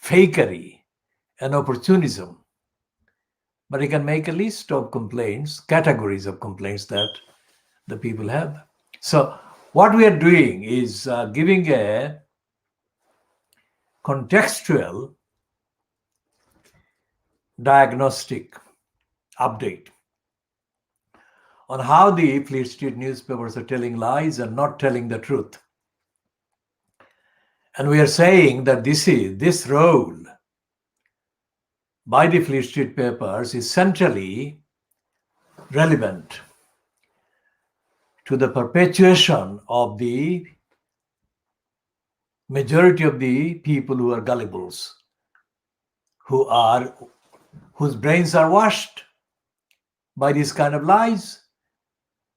Speaker 1: fakery and opportunism, but he can make a list of complaints, categories of complaints that the people have. So what we are doing is giving a contextual diagnostic update on how the Fleet Street newspapers are telling lies and not telling the truth. And we are saying that this role by the Fleet Street papers is centrally relevant to the perpetuation of the majority of the people who are gullibles, whose brains are washed by these kind of lies.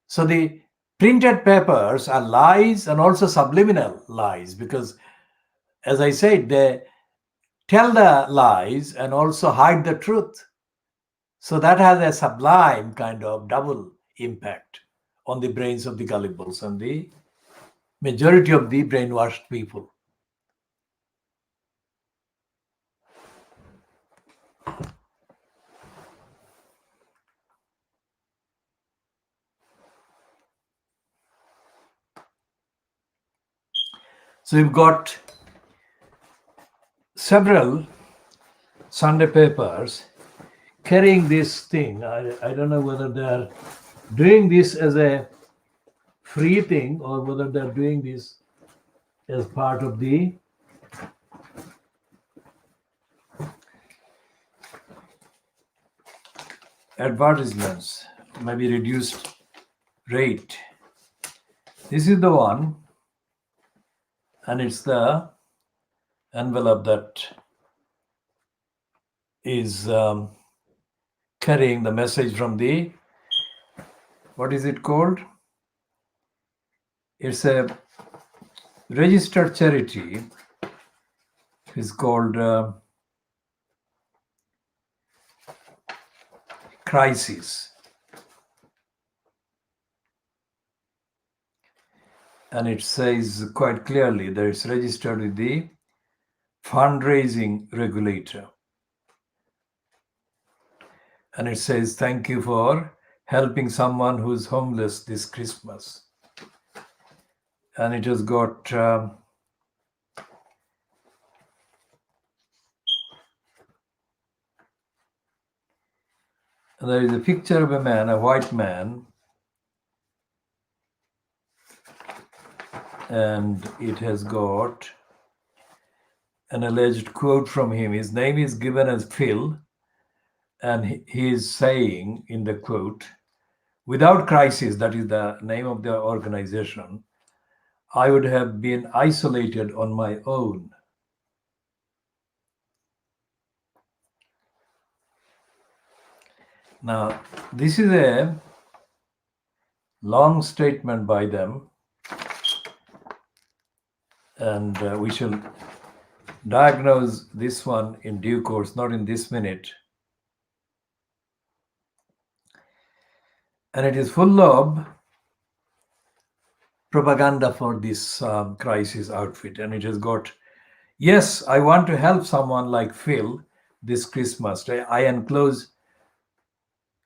Speaker 1: So the printed papers are lies and also subliminal lies, because, as I said, they tell the lies and also hide the truth. So that has a sublime kind of double impact on the brains of the gullibles and the majority of the brainwashed people. So you've got several Sunday papers carrying this thing. I don't know whether they're doing this as a free thing or whether they're doing this as part of the advertisements, maybe reduced rate. This is the one, and it's the envelope that is carrying the message from the, what is it called? It's a registered charity. It's called Crisis. And it says quite clearly that it's registered with the fundraising regulator. And it says, thank you for helping someone who's homeless this Christmas. And it has got there is a picture of a man, a white man, and it has got an alleged quote from him. His name is given as Phil, and he is saying in the quote, without crisis, that is the name of the organization, I would have been isolated on my own. Now, this is a long statement by them, and we shall diagnose this one in due course, not in this minute. And it is full of propaganda for this crisis outfit. And it has got, yes, I want to help someone like Phil this Christmas. I enclose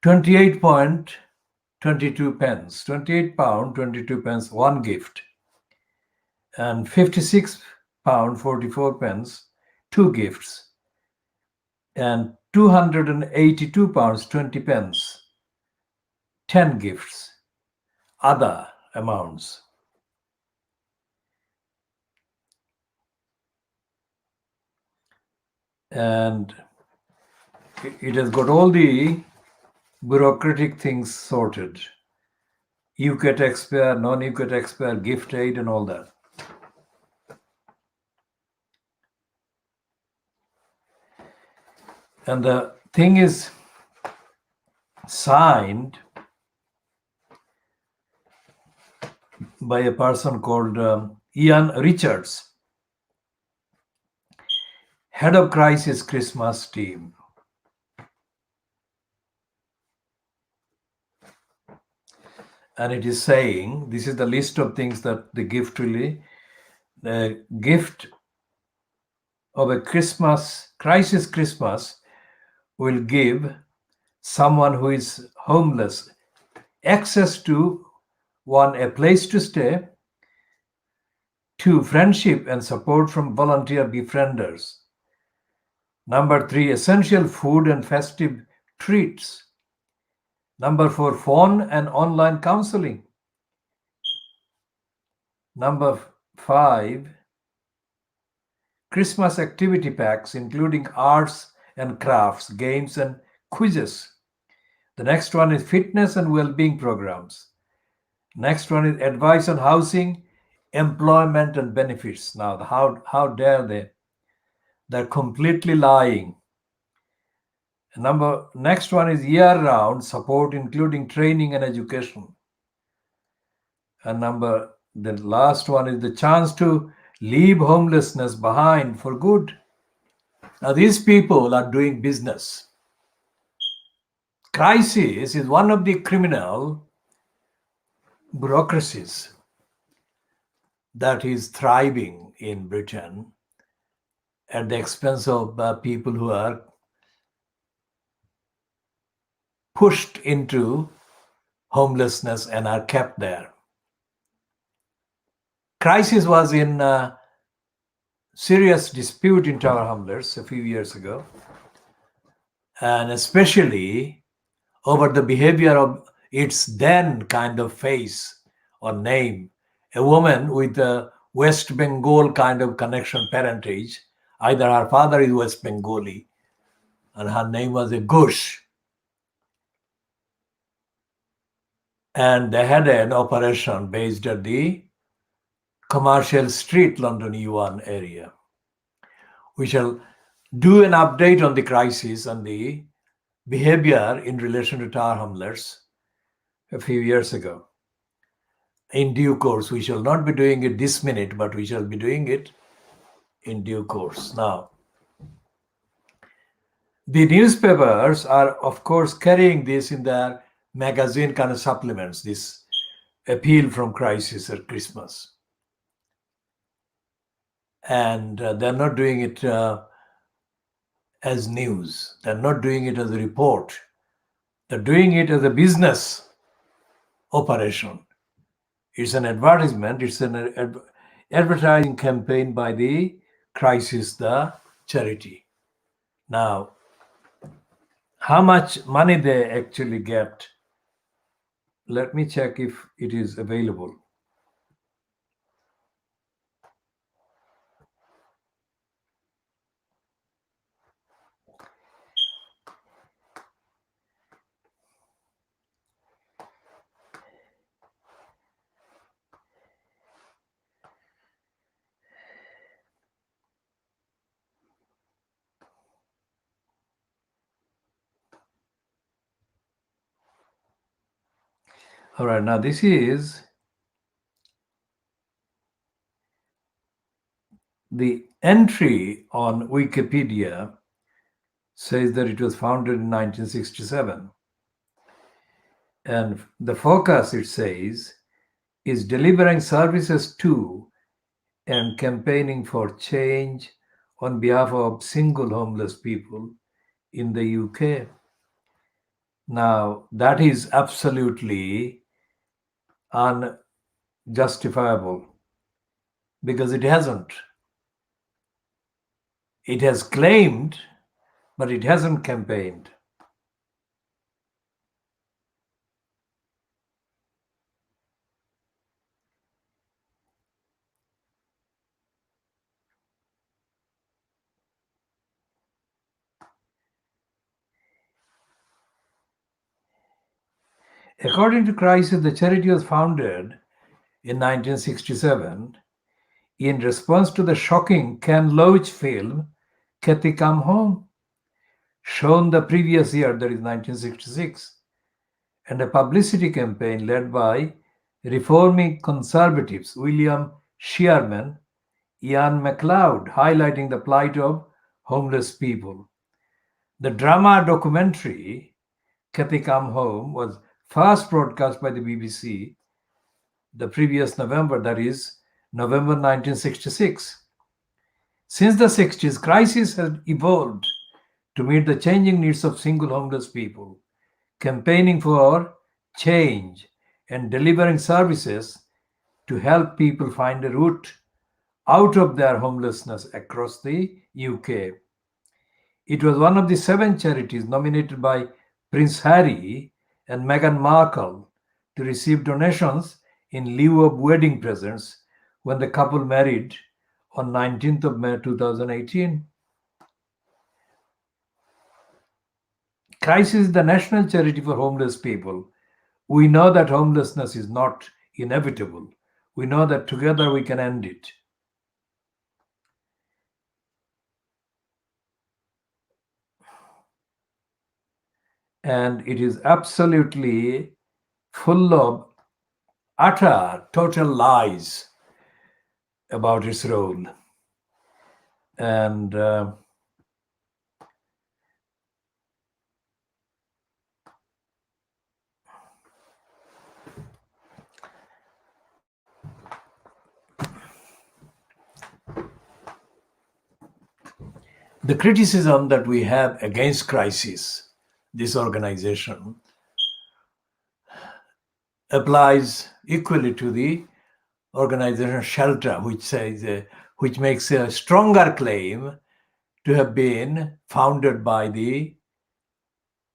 Speaker 1: 28.22 pence, 28 pound 22 pence, one gift, and 56 pound 44 pence, two gifts, and 282 pounds 20 pence, 10 gifts, other amounts. And it has got all the bureaucratic things sorted. UK taxpayer, non-UK taxpayer, gift aid, and all that. And the thing is signed by a person called Ian Richards, head of crisis Christmas team. And it is saying, this is the list of things that the gift of a crisis Christmas will give someone who is homeless access to, 1, a place to stay, 2, friendship and support from volunteer befrienders, number 3, essential food and festive treats, number 4, phone and online counseling, number 5, Christmas activity packs including arts and crafts, games and quizzes. The next one is fitness and well-being programs. Next one is advice on housing, employment and benefits. Now, how dare they? They're completely lying. Next one is year-round support, including training and education. And the last one is the chance to leave homelessness behind for good. Now, these people are doing business. Crisis is one of the criminal bureaucracies that is thriving in Britain at the expense of people who are pushed into homelessness and are kept there. Crisis was in serious dispute in Tower Hamlets a few years ago, and especially over the behavior of its then kind of face or name, a woman with a West Bengal kind of connection, parentage. Either her father is West Bengali and her name was a Ghosh. and they had an operation based at the Commercial Street, London U1 area. We shall do an update on the crisis and the behavior in relation to tar hamlets a few years ago. In due course, we shall not be doing it this minute, but we shall be doing it in due course. Now, the newspapers are, of course, carrying this in their magazine kind of supplements, this appeal from crisis at Christmas. And they're not doing it as news. They're not doing it as a report. They're doing it as a business operation. It's an advertisement. It's an advertising campaign by the Crisis, the charity. Now, how much money they actually get, let me check if it is available. All right, now this is the entry on Wikipedia, says that it was founded in 1967. And the focus, it says, is delivering services to and campaigning for change on behalf of single homeless people in the UK. Now, that is absolutely unjustifiable because it hasn't. It has claimed, but it hasn't campaigned. According to Crisis, the charity was founded in 1967 in response to the shocking Ken Loach film, Kathy Come Home, shown the previous year, that is 1966, and a publicity campaign led by reforming conservatives William Shearman, Ian MacLeod, highlighting the plight of homeless people. The drama documentary, Kathy Come Home, was first broadcast by the BBC the previous November, that is November 1966. Since the 60s, Crisis has evolved to meet the changing needs of single homeless people, campaigning for change and delivering services to help people find a route out of their homelessness across the UK. It was one of the 7 charities nominated by Prince Harry and Meghan Markle to receive donations in lieu of wedding presents when the couple married on 19th of May 2018. Crisis is the national charity for homeless people. We know that homelessness is not inevitable. We know that together we can end it. And it is absolutely full of utter, total lies about its role. And the criticism that we have against Crisis, this organization, applies equally to the organization Shelter, which makes a stronger claim to have been founded by the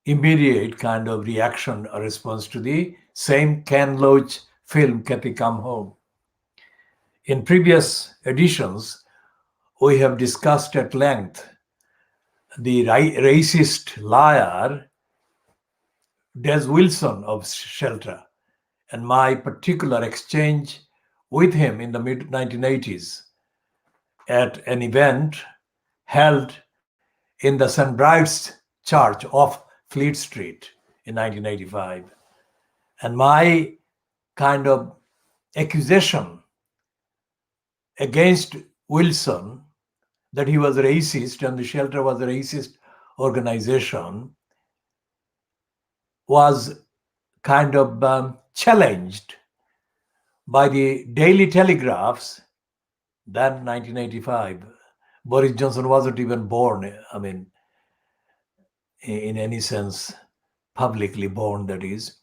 Speaker 1: immediate kind of reaction or response to the same Ken Loach film, Kathy Come Home. In previous editions, we have discussed at length the racist liar Des Wilson of Shelter, and my particular exchange with him in the mid 1980s at an event held in the St. Bride's Church off Fleet Street in 1985. And my kind of accusation against Wilson that he was a racist and the shelter was a racist organization was kind of challenged by the Daily Telegraphs. Then 1985, Boris Johnson wasn't even born, I mean, in any sense, publicly born, that is.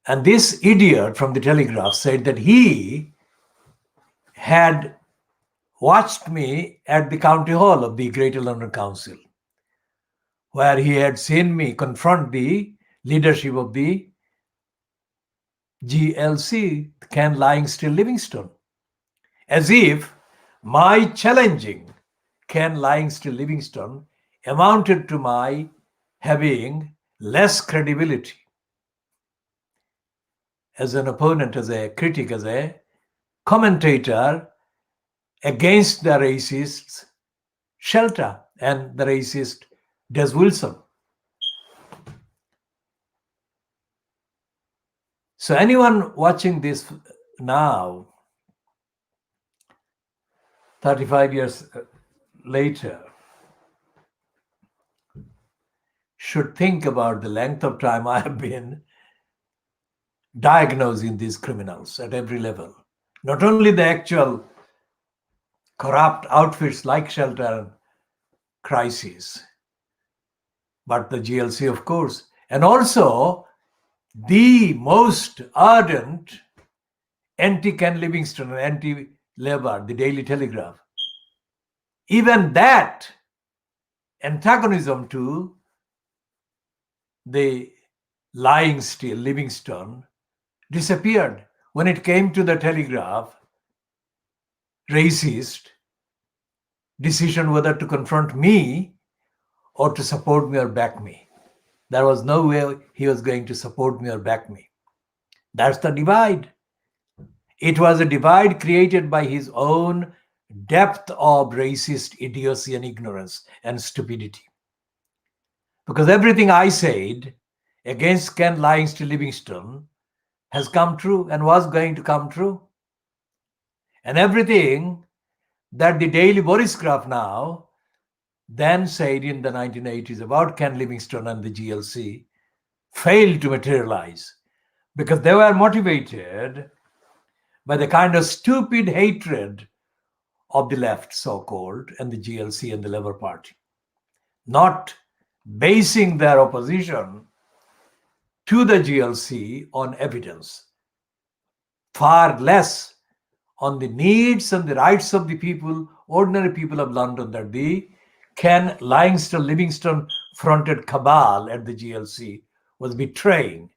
Speaker 1: And this idiot from the Telegraph said that he had watched me at the County Hall of the Greater London Council, where he had seen me confront the leadership of the GLC, Ken Lying Still Livingstone, as if my challenging Ken Lying Still Livingstone amounted to my having less credibility as an opponent, as a critic, as a commentator against the racist shelter and the racist Des Wilson. So anyone watching this now, 35 years later, should think about the length of time I have been diagnosing these criminals at every level. Not only the actual corrupt outfits like Shelter and Crisis, but the GLC, of course, and also the most ardent anti-Ken Livingstone and anti-Labour, the Daily Telegraph. Even that antagonism to the lying still Livingstone disappeared when it came to the Telegraph racist decision whether to confront me or to support me or back me. There was no way he was going to support me or back me. That's the divide. It was a divide created by his own depth of racist idiocy and ignorance and stupidity. Because everything I said against Ken Lying Still Livingstone has come true and was going to come true. And everything that the Daily Borisgraph now then said in the 1980s about Ken Livingstone and the GLC failed to materialize because they were motivated by the kind of stupid hatred of the left, so-called, and the GLC and the Labour Party, not basing their opposition to the GLC on evidence, far less on the needs and the rights of the people, ordinary people of London, that the Ken Lying Still Livingstone fronted cabal at the GLC was betraying.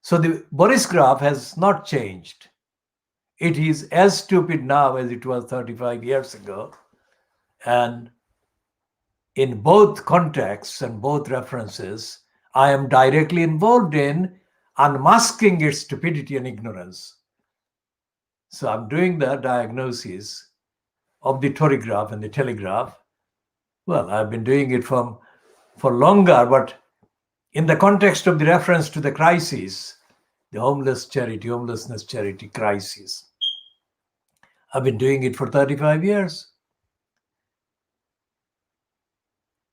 Speaker 1: So the Borisgraph has not changed. It is as stupid now as it was 35 years ago. And in both contexts and both references, I am directly involved in unmasking its stupidity and ignorance. So I'm doing the diagnosis of the Torygraph and the Telegraph. Well, I've been doing it for longer, but in the context of the reference to the crisis, the homelessness charity crisis, I've been doing it for 35 years.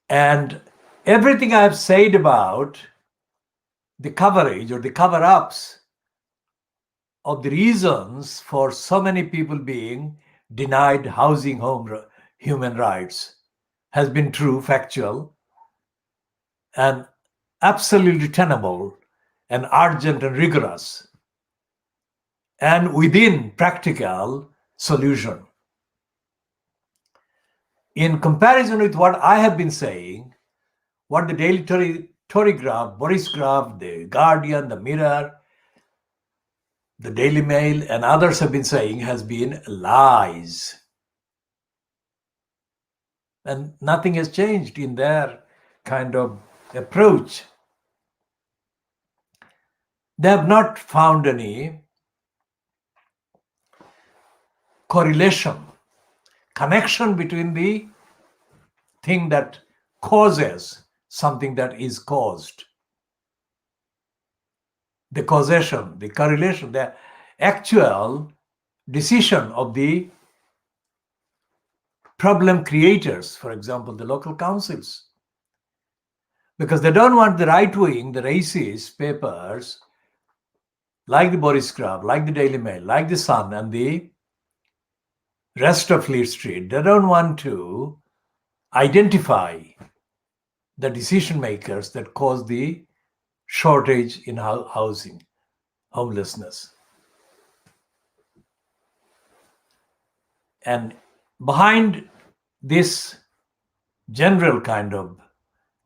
Speaker 1: And everything I've said about the coverage or the cover-ups of the reasons for so many people being denied housing, home, human rights has been true, factual, and absolutely tenable and urgent and rigorous, and within practical solution. In comparison with what I have been saying, what the Daily Torygraph, Borisgraph, the Guardian, the Mirror, the Daily Mail, and others have been saying has been lies. And nothing has changed in their kind of approach. They have not found any correlation, connection between the thing that causes something that is caused. The causation, the correlation, the actual decision of the problem creators, for example, the local councils. Because they don't want the right wing, the racist papers, like the Boris Club, like the Daily Mail, like the Sun, and the rest of Fleet Street, they don't want to identify the decision makers that cause the shortage in housing, homelessness. And behind this general kind of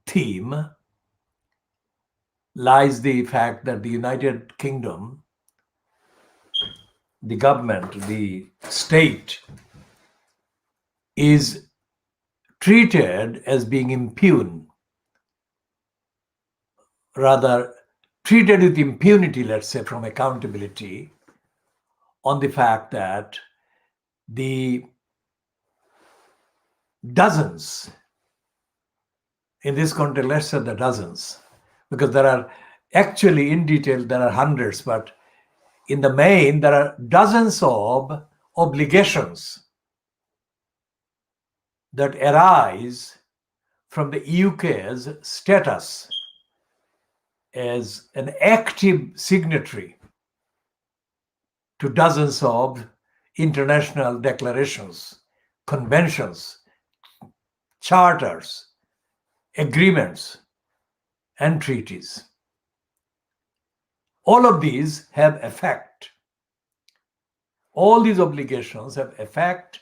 Speaker 1: theme lies the fact that the United Kingdom, the government, the state, is treated as being impune, rather treated with impunity, let's say, from accountability, on the fact that the dozens, in this context, let's say the dozens, because there are actually, in detail, there are hundreds, but in the main, there are dozens of obligations that arise from the UK's status as an active signatory to dozens of international declarations, conventions, charters, agreements, and treaties. All of these have effect. All these obligations have effect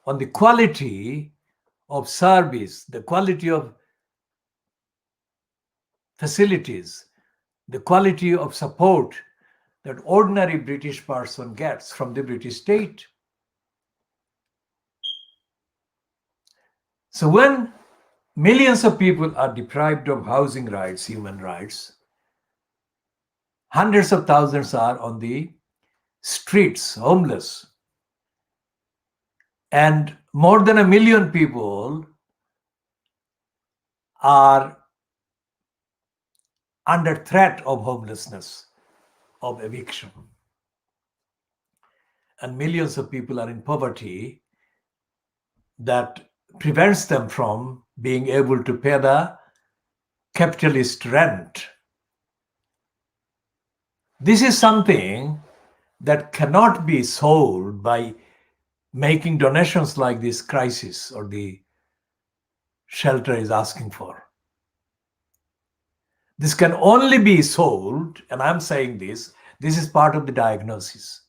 Speaker 1: on the quality of service, the quality of facilities, the quality of support that ordinary British person gets from the British state. So when millions of people are deprived of housing rights, human rights, hundreds of thousands are on the streets, homeless, and more than 1 million people are under threat of homelessness, of eviction, and millions of people are in poverty that prevents them from being able to pay the capitalist rent. This is something that cannot be solved by making donations like this crisis or the shelter is asking for. This can only be solved, and I'm saying this is part of the diagnosis.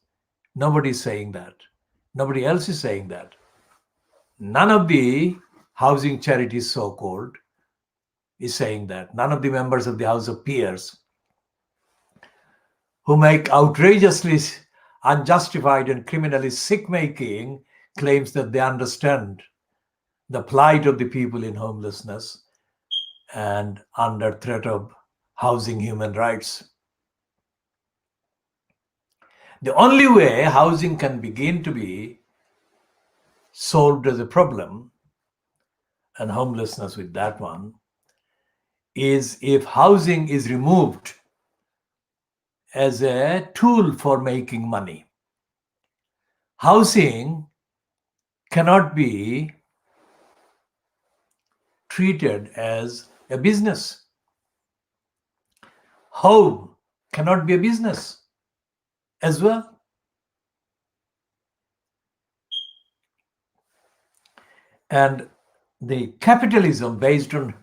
Speaker 1: Nobody is saying that. Nobody else is saying that. None of the housing charities, so-called, is saying that. None of the members of the House of Peers who make outrageously unjustified and criminally sick-making claims that they understand the plight of the people in homelessness and under threat of housing human rights. The only way housing can begin to be solved as a problem, and homelessness with that one, is if housing is removed as a tool for making money. Housing cannot be treated as a business. Home cannot be a business as well. And the capitalism based on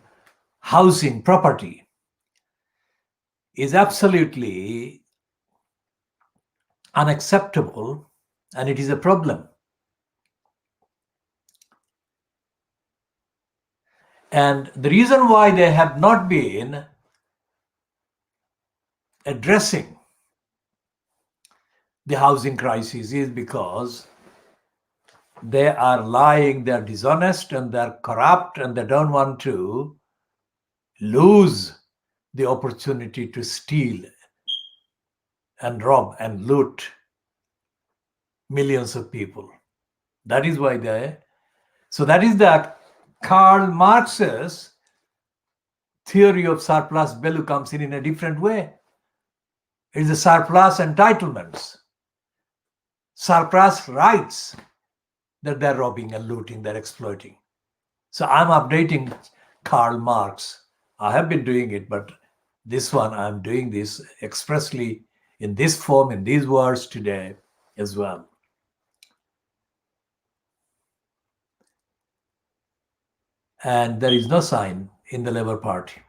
Speaker 1: housing property is absolutely unacceptable, and it is a problem. And the reason why they have not been addressing the housing crisis is because they are lying, they are dishonest, and they are corrupt, and they don't want to lose the opportunity to steal and rob and loot millions of people. That is why so that is the Karl Marx's theory of surplus value comes in a different way. It is the surplus entitlements, surplus rights that they're robbing and looting, they're exploiting. So I'm updating Karl Marx. I have been doing it, but this one I'm doing this expressly in this form, in these words today as well. And there is no sign in the Labour Party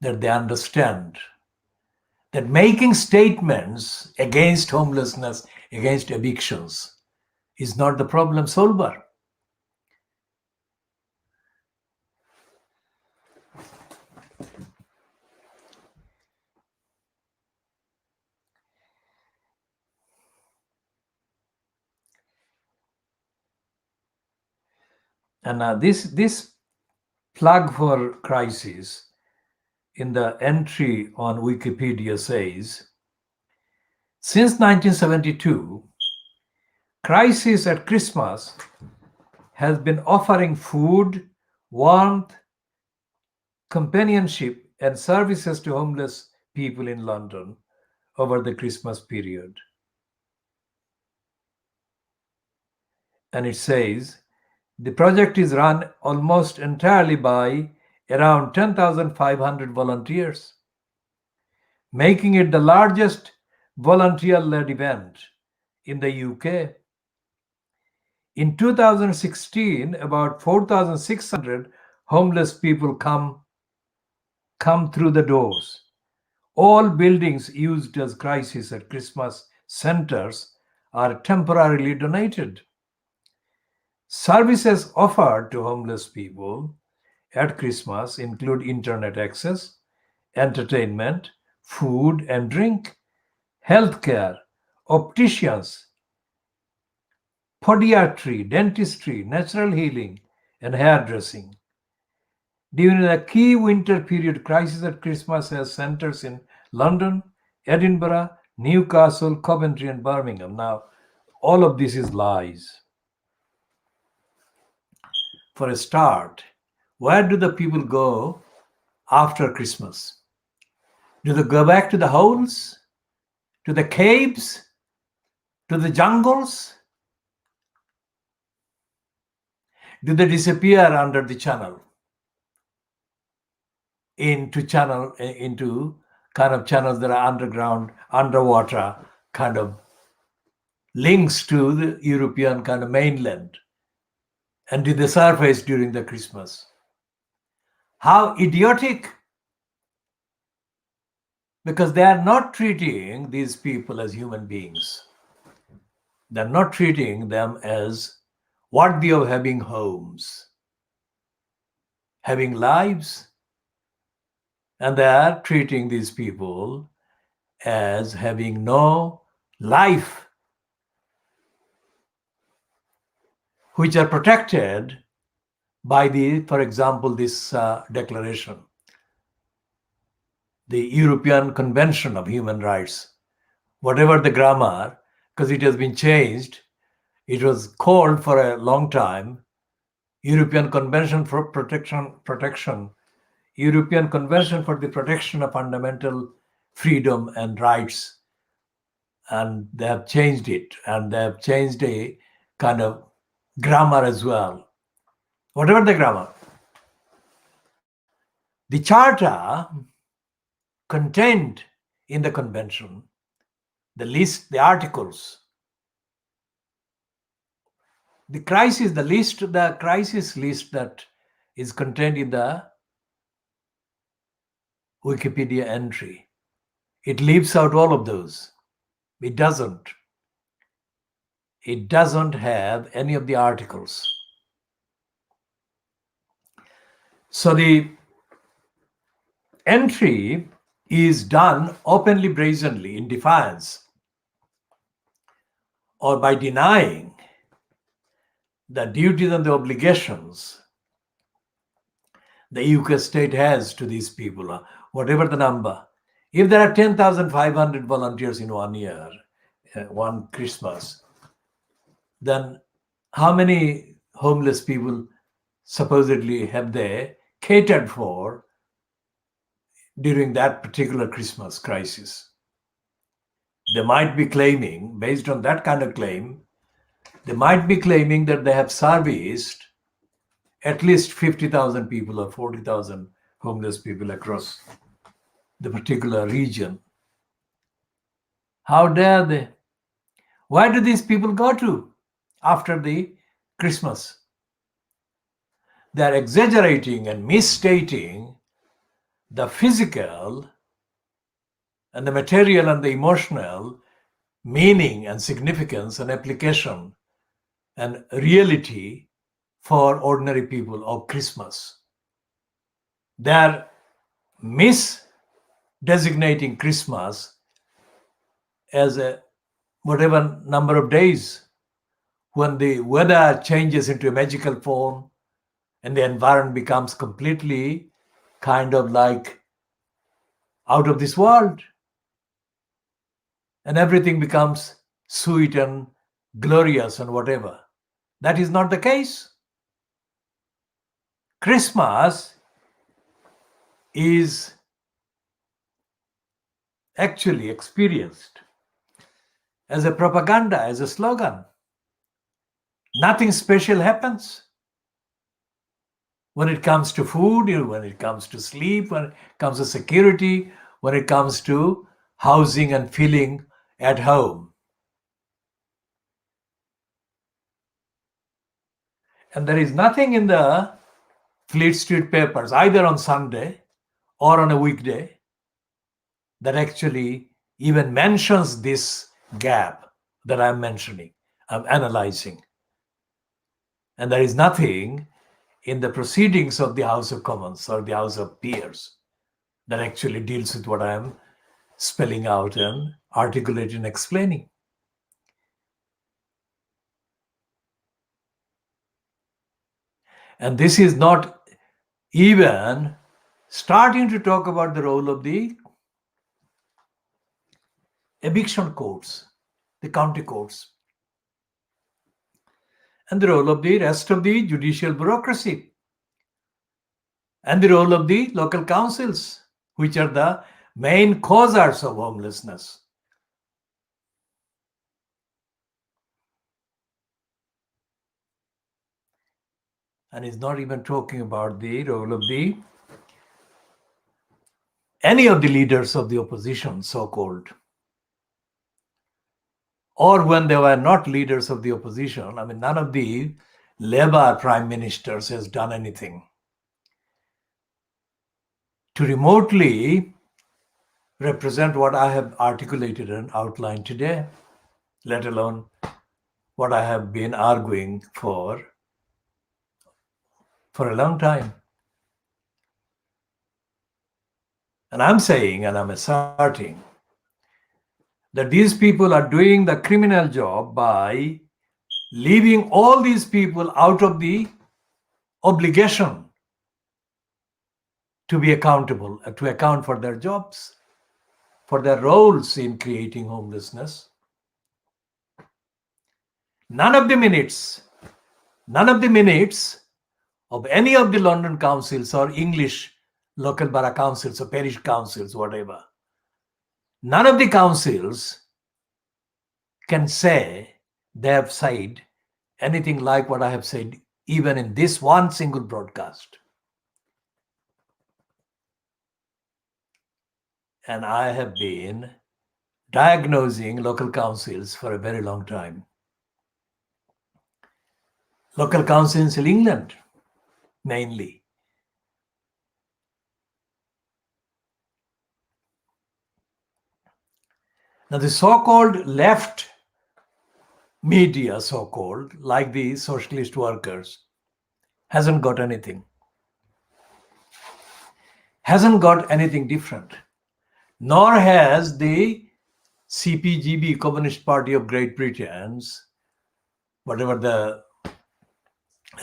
Speaker 1: that they understand that making statements against homelessness, against evictions, is not the problem solver. And this plug for crisis in the entry on Wikipedia says, since 1972, Crisis at Christmas has been offering food, warmth, companionship, and services to homeless people in London over the Christmas period. And it says, the project is run almost entirely by around 10,500 volunteers, making it the largest volunteer-led event in the UK. In 2016, about 4,600 homeless people come through the doors. All buildings used as Crisis at Christmas centers are temporarily donated. Services offered to homeless people at Christmas include internet access, entertainment, food and drink, healthcare, opticians, podiatry, dentistry, natural healing, and hairdressing. During the key winter period, Crisis at Christmas has centers in London, Edinburgh, Newcastle, Coventry, and Birmingham. Now, all of this is lies. For a start, where do the people go after Christmas? Do they go back to the holes, to the caves, to the jungles? Do they disappear under the channel? Into kind of channels that are underground, underwater, kind of links to the European kind of mainland, and to the surface during the Christmas. How idiotic! Because they are not treating these people as human beings. They're not treating them as worthy of having homes, having lives, and they are treating these people as having no life, which are protected by for example, this declaration, the European Convention of Human Rights. Whatever the grammar, because it has been changed, it was called for a long time European Convention for Protection, European Convention for the Protection of Fundamental Freedom and Rights. And they have changed it, and they have changed a kind of grammar as well. Whatever the grammar. The charter contained in the convention, the list, the articles, the crisis list that is contained in the Wikipedia entry. It leaves out all of those. It doesn't have any of the articles. So the entry is done openly, brazenly, in defiance, or by denying the duties and the obligations the UK state has to these people, whatever the number. If there are 10,500 volunteers in 1 year, one Christmas, then how many homeless people supposedly have they catered for during that particular Christmas crisis? They might be claiming, based on that kind of claim, they might be claiming that they have serviced at least 50,000 people or 40,000 homeless people across the particular region. How dare they? Where do these people go to after the Christmas? They are exaggerating and misstating the physical and the material and the emotional meaning and significance and application and reality for ordinary people of Christmas. They are misdesignating Christmas as a whatever number of days when the weather changes into a magical form and the environment becomes completely kind of like out of this world, and everything becomes sweet and glorious and whatever. That is not the case. Christmas is actually experienced as a propaganda, as a slogan. Nothing special happens. When it comes to food, when it comes to sleep, when it comes to security, when it comes to housing and feeling at home. And there is nothing in the Fleet Street papers, either on Sunday or on a weekday, that actually even mentions this gap that I'm mentioning, I'm analyzing. And there is nothing in the proceedings of the House of Commons or the House of Peers that actually deals with what I am spelling out and articulating and explaining. And this is not even starting to talk about the role of the eviction courts, the county courts, and the role of the rest of the judicial bureaucracy, and the role of the local councils, which are the main causers of homelessness. And he's not even talking about the role of any of the leaders of the opposition, so-called, or when they were not leaders of the opposition. I mean, none of the Labour prime ministers has done anything to remotely represent what I have articulated and outlined today, let alone what I have been arguing for a long time. And I'm saying, and I'm asserting, that these people are doing the criminal job by leaving all these people out of the obligation to be accountable, to account for their jobs, for their roles in creating homelessness. None of the minutes of any of the London councils or English local borough councils or parish councils, whatever, none of the councils can say they have said anything like what I have said, even in this one single broadcast. And I have been diagnosing local councils for a very long time. Local councils in England, mainly. Now, the so-called left media, so-called, like the socialist workers, hasn't got anything. Hasn't got anything different. Nor has the CPGB, Communist Party of Great Britain's, whatever the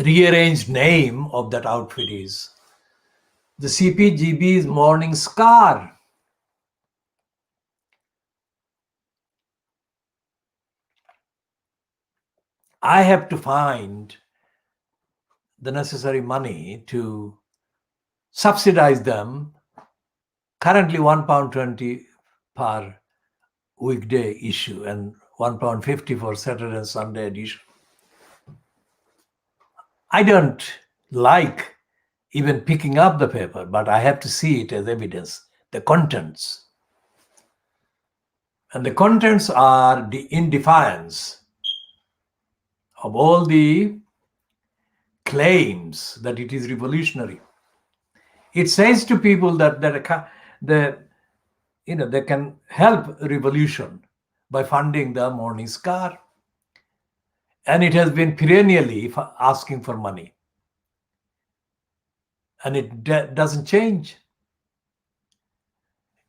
Speaker 1: rearranged name of that outfit is, the CPGB's Morning Star I have to find the necessary money to subsidize them. Currently £1.20 per weekday issue and £1.50 for Saturday and Sunday edition. I don't like even picking up the paper, but I have to see it as evidence, the contents. And the contents are in defiance of all the claims that it is revolutionary. It says to people that they can help revolution by funding the Morning Star, and it has been perennially asking for money, and it doesn't change.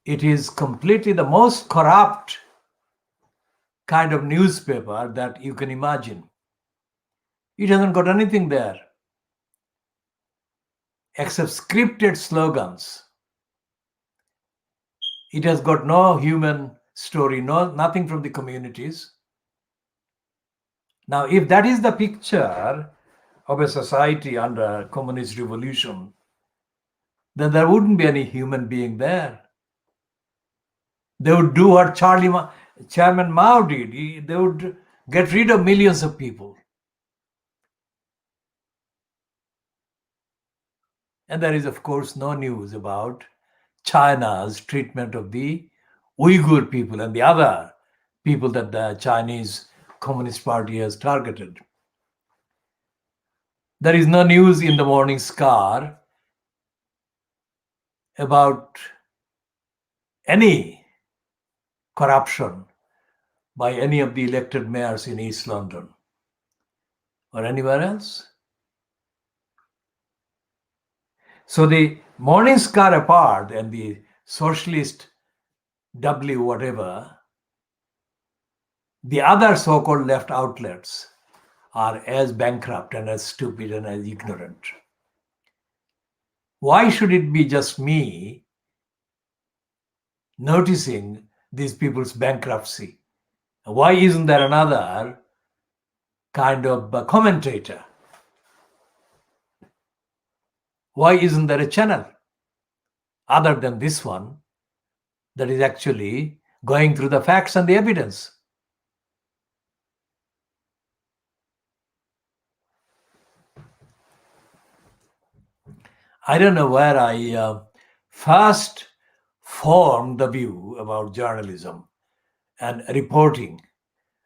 Speaker 1: It is completely the most corrupt kind of newspaper that you can imagine. It hasn't got anything there except scripted slogans. It has got no human story, nothing from the communities. Now, if that is the picture of a society under communist revolution, then there wouldn't be any human being there. They would do what Chairman Mao did. They would get rid of millions of people. And there is, of course, no news about China's treatment of the Uyghur people and the other people that the Chinese Communist Party has targeted. There is no news in the Morning Star about any corruption by any of the elected mayors in East London or anywhere else. So the Morning Star apart and the socialist W whatever, the other so-called left outlets are as bankrupt and as stupid and as ignorant. Why should it be just me noticing these people's bankruptcy? Why isn't there another kind of commentator? Why isn't there a channel other than this one that is actually going through the facts and the evidence? I don't know where I first formed the view about journalism and reporting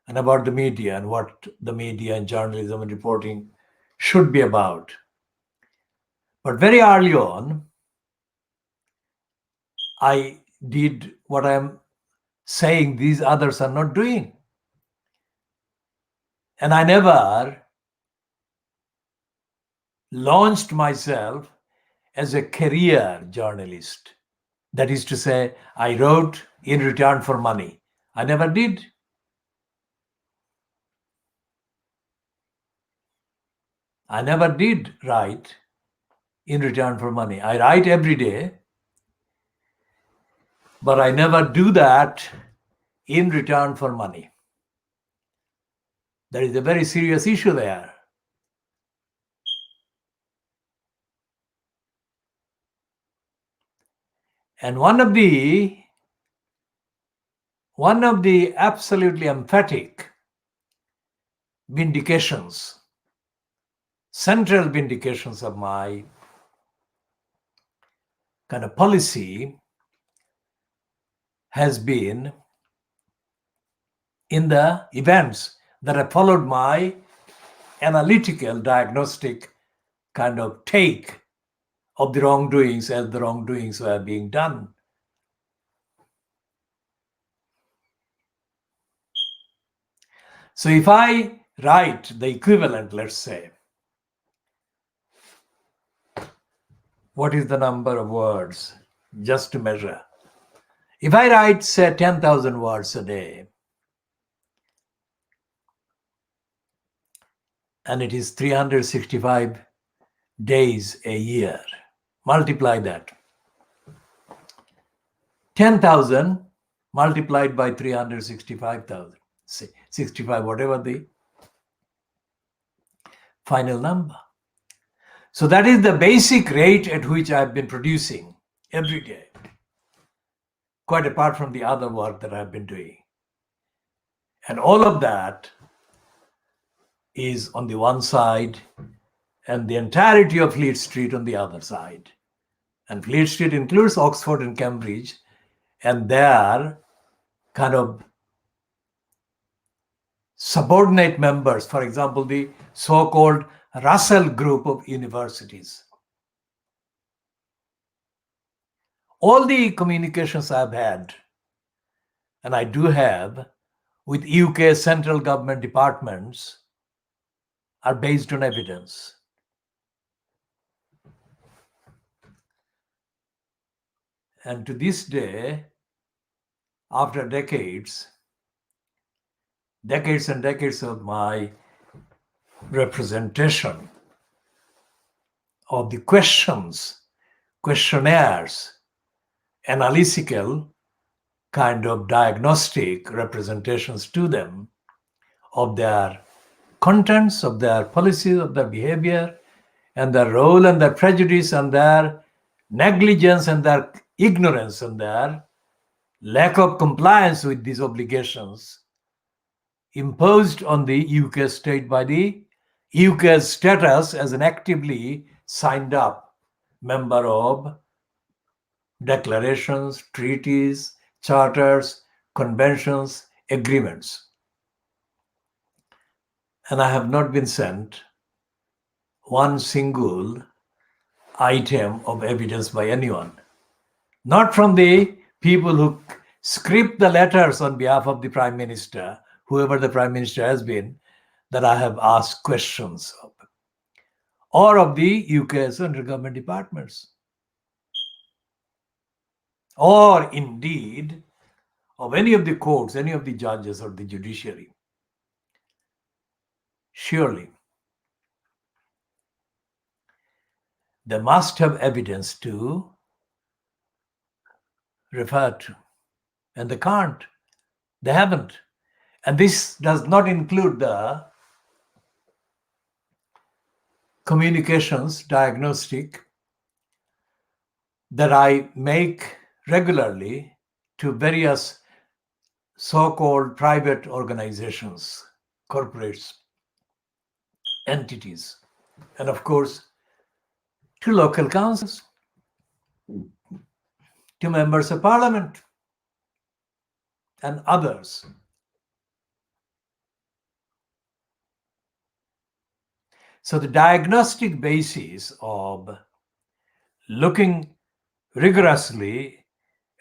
Speaker 1: and about the media and what the media and journalism and reporting should be about. But very early on, I did what I'm saying these others are not doing. And I never launched myself as a career journalist. That is to say, I wrote in return for money. I never did. I never did write in return for money. I write every day, but I never do that in return for money. There is a very serious issue there. And one of the absolutely emphatic vindications, central vindications of my kind of policy has been in the events that have followed my analytical, diagnostic kind of take of the wrongdoings as the wrongdoings were being done. So if I write the equivalent, let's say, what is the number of words just to measure? If I write, say, 10,000 words a day, and it is 365 days a year, multiply that. 10,000 multiplied by 365,000, 65, whatever the final number. So that is the basic rate at which I've been producing every day, quite apart from the other work that I've been doing. And all of that is on the one side and the entirety of Fleet Street on the other side. And Fleet Street includes Oxford and Cambridge and their kind of subordinate members, for example, the so-called Russell Group of universities. All the communications I've had, and I do have, with UK central government departments are based on evidence. And to this day, after decades and decades of my representation of the questions, questionnaires, analytical kind of diagnostic representations to them of their contents, of their policies, of their behavior, and their role and their prejudice and their negligence and their ignorance and their lack of compliance with these obligations imposed on the UK state by the UK's status as an actively signed up member of declarations, treaties, charters, conventions, agreements. And I have not been sent one single item of evidence by anyone. Not from the people who script the letters on behalf of the Prime Minister, whoever the Prime Minister has been, that I have asked questions of, or of the UK central government departments, or indeed of any of the courts, any of the judges or the judiciary. Surely, they must have evidence to refer to, and they can't. They haven't. And this does not include the communications diagnostic that I make regularly to various so-called private organizations, corporates, entities, and of course, to local councils, to members of parliament, and others. So the diagnostic basis of looking rigorously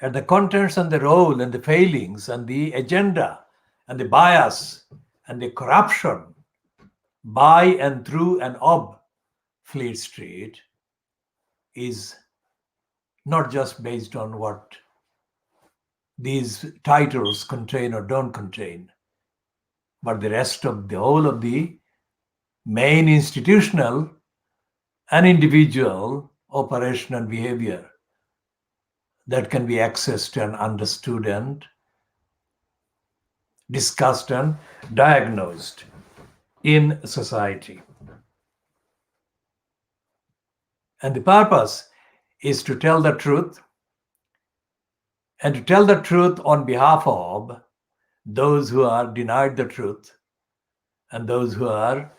Speaker 1: at the contents and the role and the failings and the agenda and the bias and the corruption by and through and of Fleet Street is not just based on what these titles contain or don't contain, but the rest of the whole of the main institutional and individual operational behavior that can be accessed and understood and discussed and diagnosed in society. And the purpose is to tell the truth, and to tell the truth on behalf of those who are denied the truth and those who are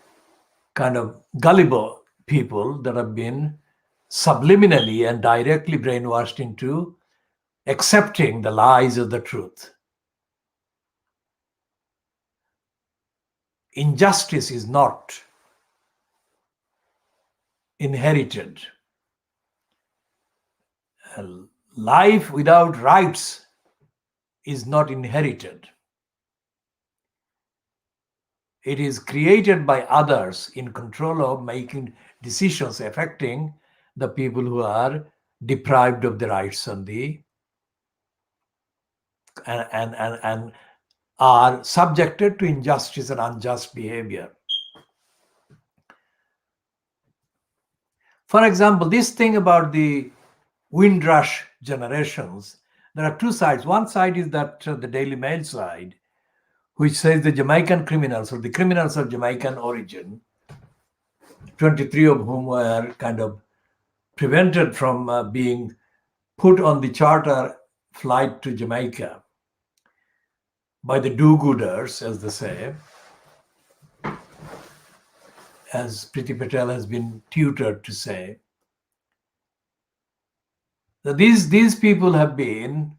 Speaker 1: kind of gullible people that have been subliminally and directly brainwashed into accepting the lies of the truth. Injustice is not inherited. Life without rights is not inherited. It is created by others in control of making decisions affecting the people who are deprived of the rights and and are subjected to injustice and unjust behavior. For example, this thing about the Windrush generations, there are two sides. One side is that the Daily Mail side, which says the Jamaican criminals or the criminals of Jamaican origin 23 of whom were kind of prevented from being put on the charter flight to Jamaica by the do-gooders, as they say, as Priti Patel has been tutored to say. So these people have been,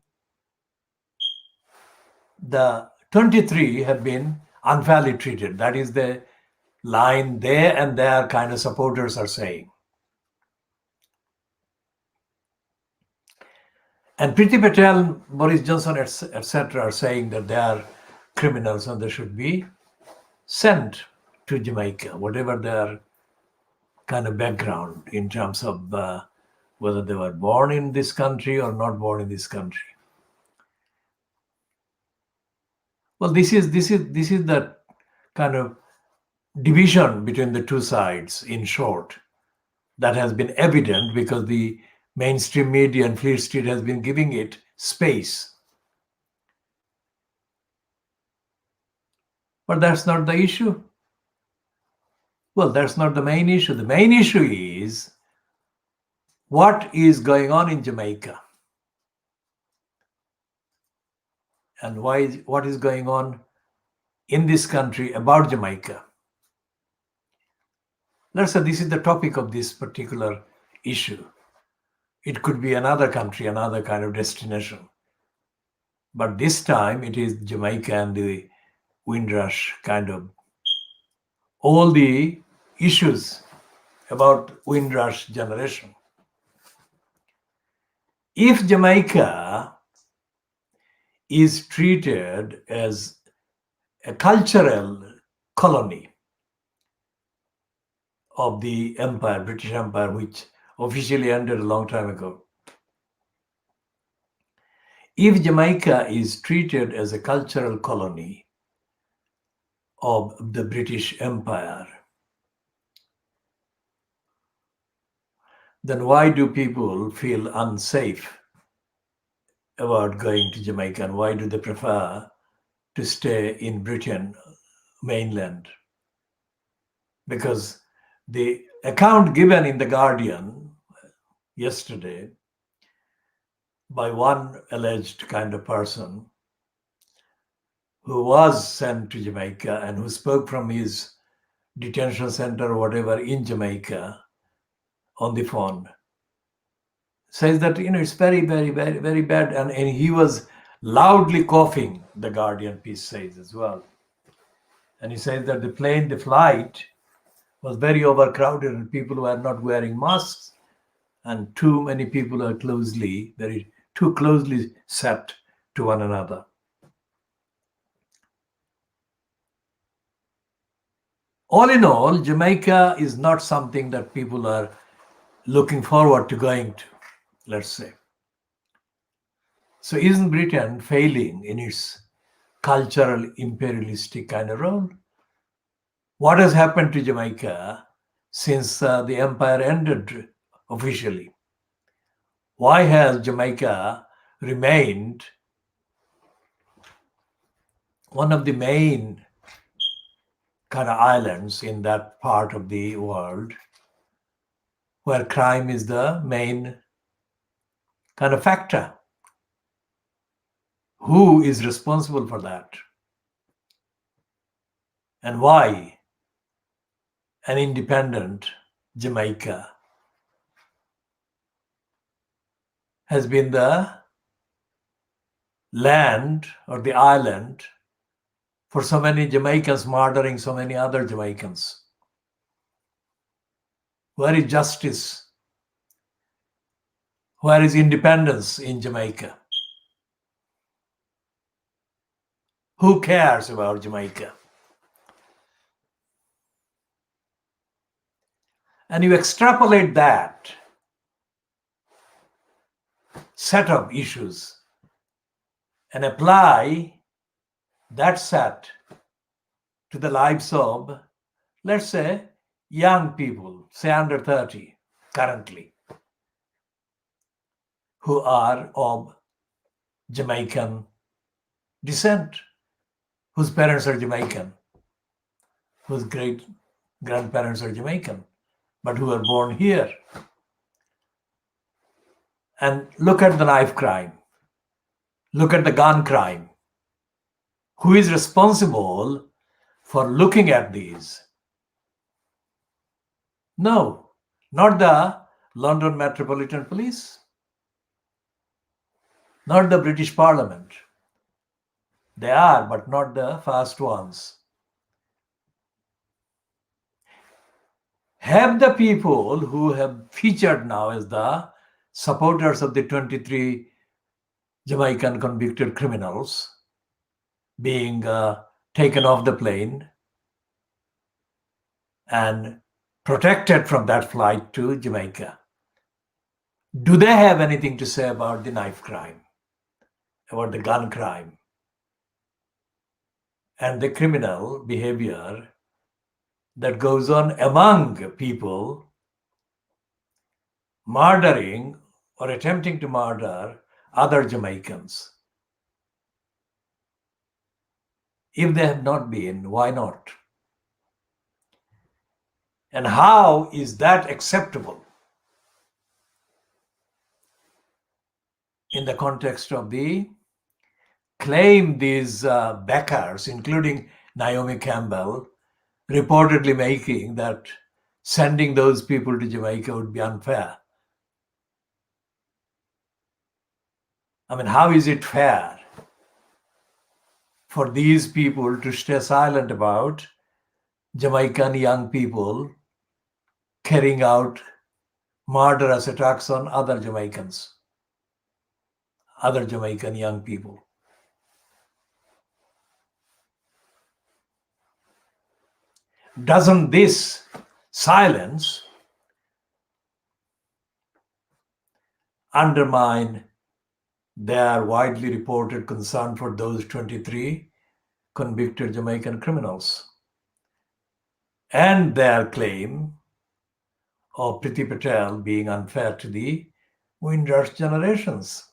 Speaker 1: the 23 have been unfairly treated. That is the line they and their kind of supporters are saying. And Priti Patel, Boris Johnson, etc., are saying that they are criminals and they should be sent to Jamaica, whatever their kind of background in terms of whether they were born in this country or not born in this country. Well, this is the kind of division between the two sides, in short, that has been evident because the mainstream media and Fleet Street has been giving it space. But that's not the issue. Well, that's not the main issue. The main issue is what is going on in Jamaica and what is going on in this country about Jamaica. Let's say this is the topic of this particular issue. It could be another country, another kind of destination. But this time it is Jamaica and the Windrush kind of, all the issues about Windrush generation. If Jamaica is treated as a cultural colony of the empire, British Empire, which officially ended a long time ago. If Jamaica is treated as a cultural colony of the British Empire, then why do people feel unsafe about going to Jamaica, and why do they prefer to stay in Britain mainland? Because the account given in The Guardian yesterday by one alleged kind of person who was sent to Jamaica and who spoke from his detention center or whatever in Jamaica on the phone, says that, it's very, very, very, very bad. And he was loudly coughing, The Guardian piece says as well. And he says that the flight was very overcrowded and people were not wearing masks and too many people are too closely set to one another. All in all, Jamaica is not something that people are looking forward to going to, let's say. So isn't Britain failing in its cultural imperialistic kind of role? What has happened to Jamaica since the empire ended officially? Why has Jamaica remained one of the main kind of islands in that part of the world where crime is the main kind of factor? Who is responsible for that? And why an independent Jamaica has been the land or the island for so many Jamaicans murdering so many other Jamaicans? Where is justice? Where is independence in Jamaica? Who cares about Jamaica? And you extrapolate that set of issues and apply that set to the lives of, let's say, young people, say under 30 currently, who are of Jamaican descent, whose parents are Jamaican, whose great grandparents are Jamaican. but who are born here. And look at the knife crime. Look at the gun crime. Who is responsible for looking at these? No, not the London Metropolitan Police, not the British Parliament. They are, but not the first ones. Have the people who have featured now as the supporters of the 23 Jamaican convicted criminals being taken off the plane and protected from that flight to Jamaica, do they have anything to say about the knife crime, about the gun crime, and the criminal behavior that goes on among people murdering or attempting to murder other Jamaicans? If they have not been, why not? And how is that acceptable in the context of the claim these backers, including Naomi Campbell, reportedly making that sending those people to Jamaica would be unfair? I mean, how is it fair for these people to stay silent about Jamaican young people carrying out murderous attacks on other Jamaicans, other Jamaican young people? Doesn't this silence undermine their widely reported concern for those 23 convicted Jamaican criminals and their claim of Priti Patel being unfair to the Windrush generations,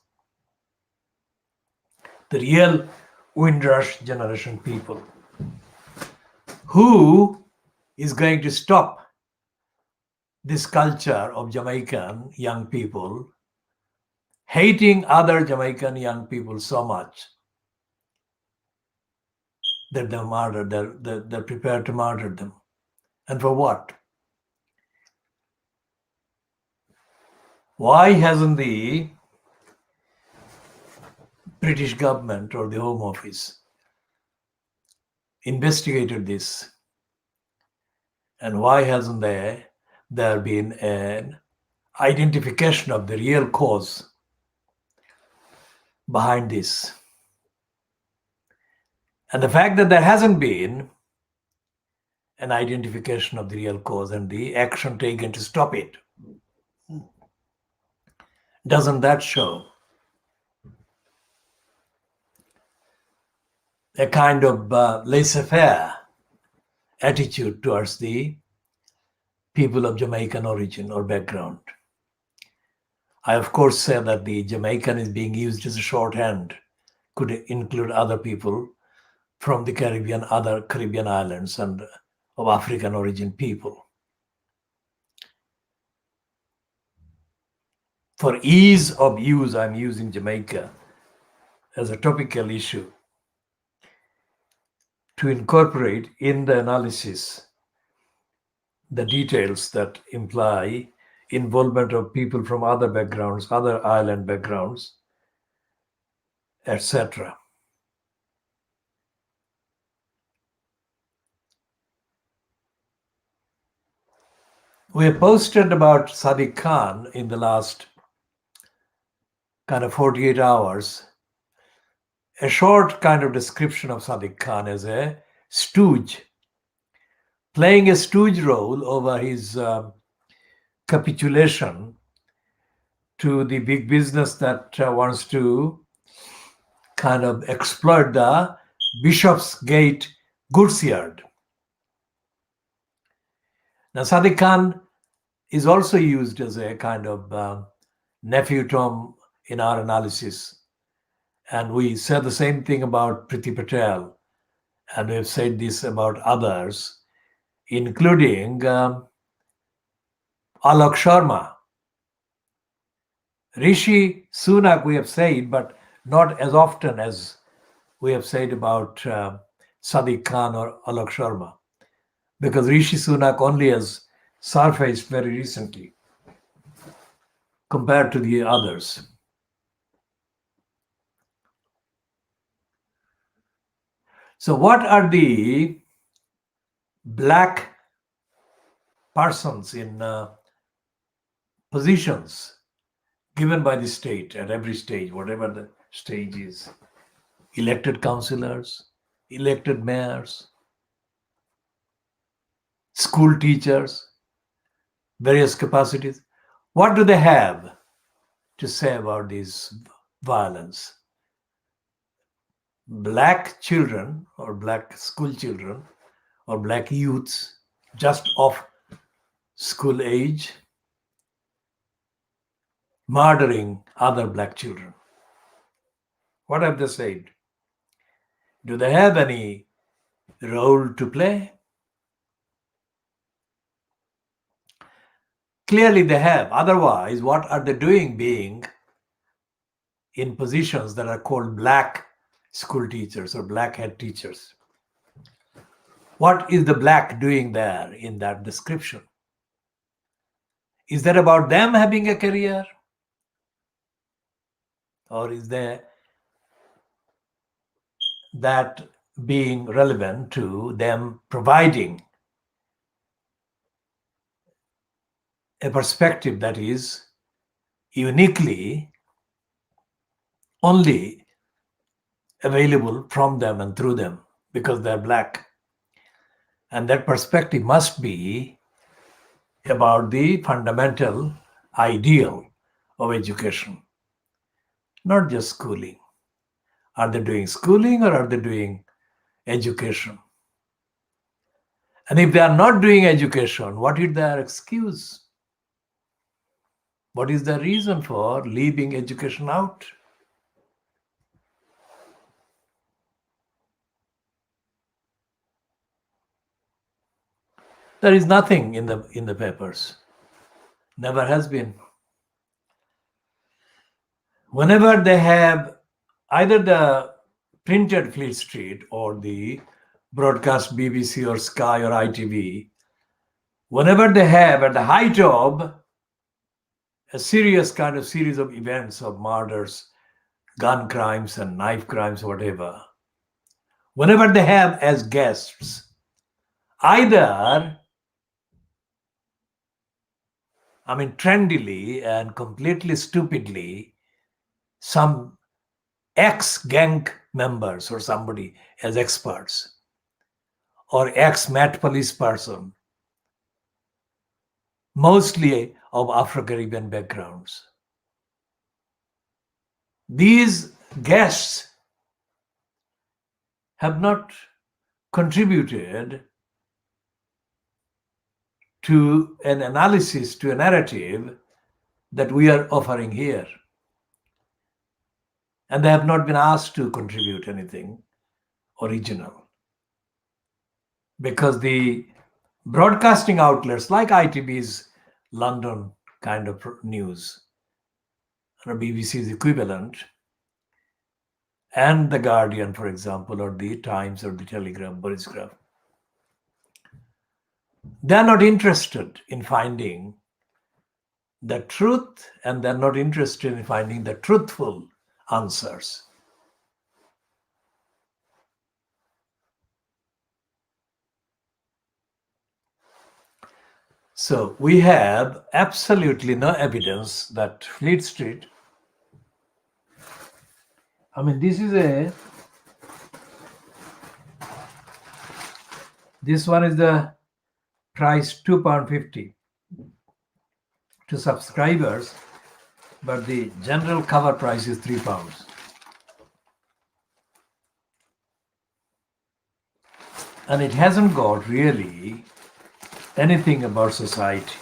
Speaker 1: the real Windrush generation people? Who is going to stop this culture of Jamaican young people hating other Jamaican young people so much that they're prepared to murder them? And for what? Why hasn't the British government or the Home Office investigated this? And why hasn't there been an identification of the real cause behind this? And the fact that there hasn't been an identification of the real cause and the action taken to stop it, doesn't that show a kind of laissez-faire attitude towards the people of Jamaican origin or background? I, of course, say that the Jamaican is being used as a shorthand, could include other people from the Caribbean, other Caribbean islands, and of African origin people. For ease of use, I'm using Jamaica as a topical issue to incorporate in the analysis the details that imply involvement of people from other backgrounds, other island backgrounds, etc. We have posted about Sadiq Khan in the last kind of 48 hours, a short kind of description of Sadiq Khan as a stooge, playing a stooge role over his capitulation to the big business that wants to kind of exploit the Bishopsgate goods yard. Now, Sadiq Khan is also used as a kind of nephew Tom in our analysis. And we said the same thing about Priti Patel. And we've said this about others, including Alok Sharma. Rishi Sunak, we have said, but not as often as we have said about Sadiq Khan or Alok Sharma, because Rishi Sunak only has surfaced very recently compared to the others. So, what are the black persons in positions given by the state at every stage, whatever the stage is? Elected councillors, elected mayors, school teachers, various capacities. What do they have to say about this violence? Black children or black school children or black youths just of school age murdering other black children. What have they said? Do they have any role to play? Clearly they have. Otherwise, what are they doing being in positions that are called black school teachers or black head teachers? What is the black doing there in that description? Is that about them having a career? Or is there that being relevant to them providing a perspective that is uniquely only available from them and through them because they're black? And that perspective must be about the fundamental ideal of education, not just schooling. Are they doing schooling or are they doing education? And if they are not doing education, what is their excuse? What is the reason for leaving education out? There is nothing in the papers. Never has been. Whenever they have either the printed Fleet Street or the broadcast BBC or Sky or ITV, whenever they have at the height of a serious kind of series of events of murders, gun crimes and knife crimes, whatever, whenever they have as guests, either, trendily and completely stupidly, some ex-gang members or somebody as experts, or ex-Met police person, mostly of Afro-Caribbean backgrounds. These guests have not contributed to an analysis, to a narrative that we are offering here. And they have not been asked to contribute anything original. Because the broadcasting outlets like ITV's London kind of news, or BBC's equivalent, and The Guardian, for example, or The Times or The Telegraph, Borisgraph, they are not interested in finding the truth, and they're not interested in finding the truthful answers. So we have absolutely no evidence that Fleet Street, this one is the price £2.50 to subscribers, but the general cover price is £3. And it hasn't got really anything about society.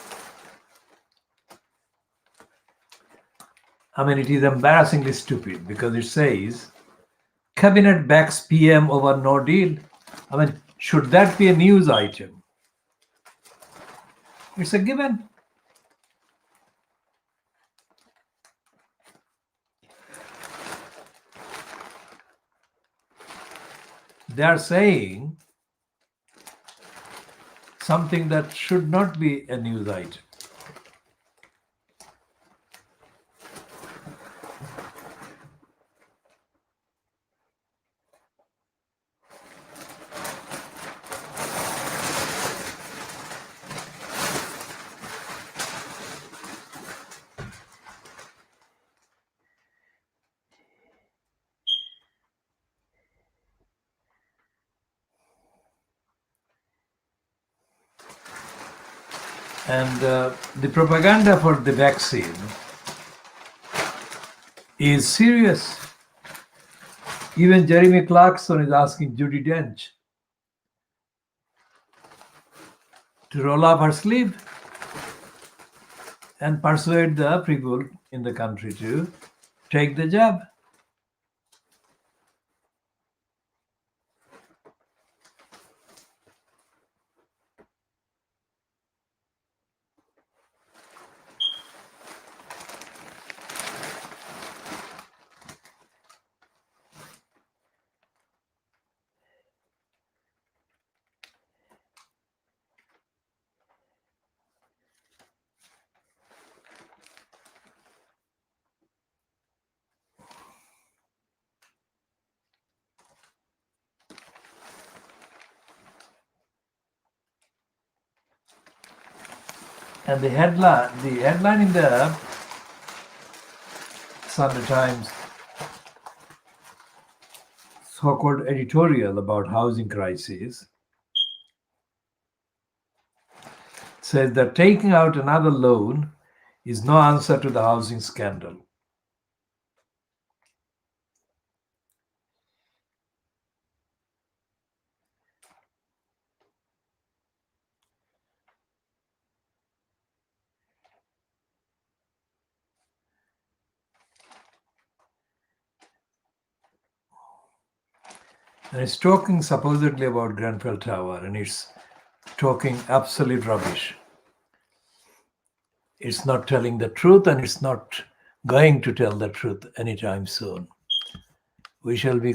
Speaker 1: It is embarrassingly stupid because it says cabinet backs PM over no deal. Should that be a news item? It's a given. They are saying something that should not be a news item. And the propaganda for the vaccine is serious. Even Jeremy Clarkson is asking Judi Dench to roll up her sleeve and persuade the people in the country to take the jab. And the headline in the Sunday Times so-called editorial about housing crisis says that taking out another loan is no answer to the housing scandal. And it's talking supposedly about Grenfell Tower, and it's talking absolute rubbish. It's not telling the truth, and it's not going to tell the truth anytime soon. We shall be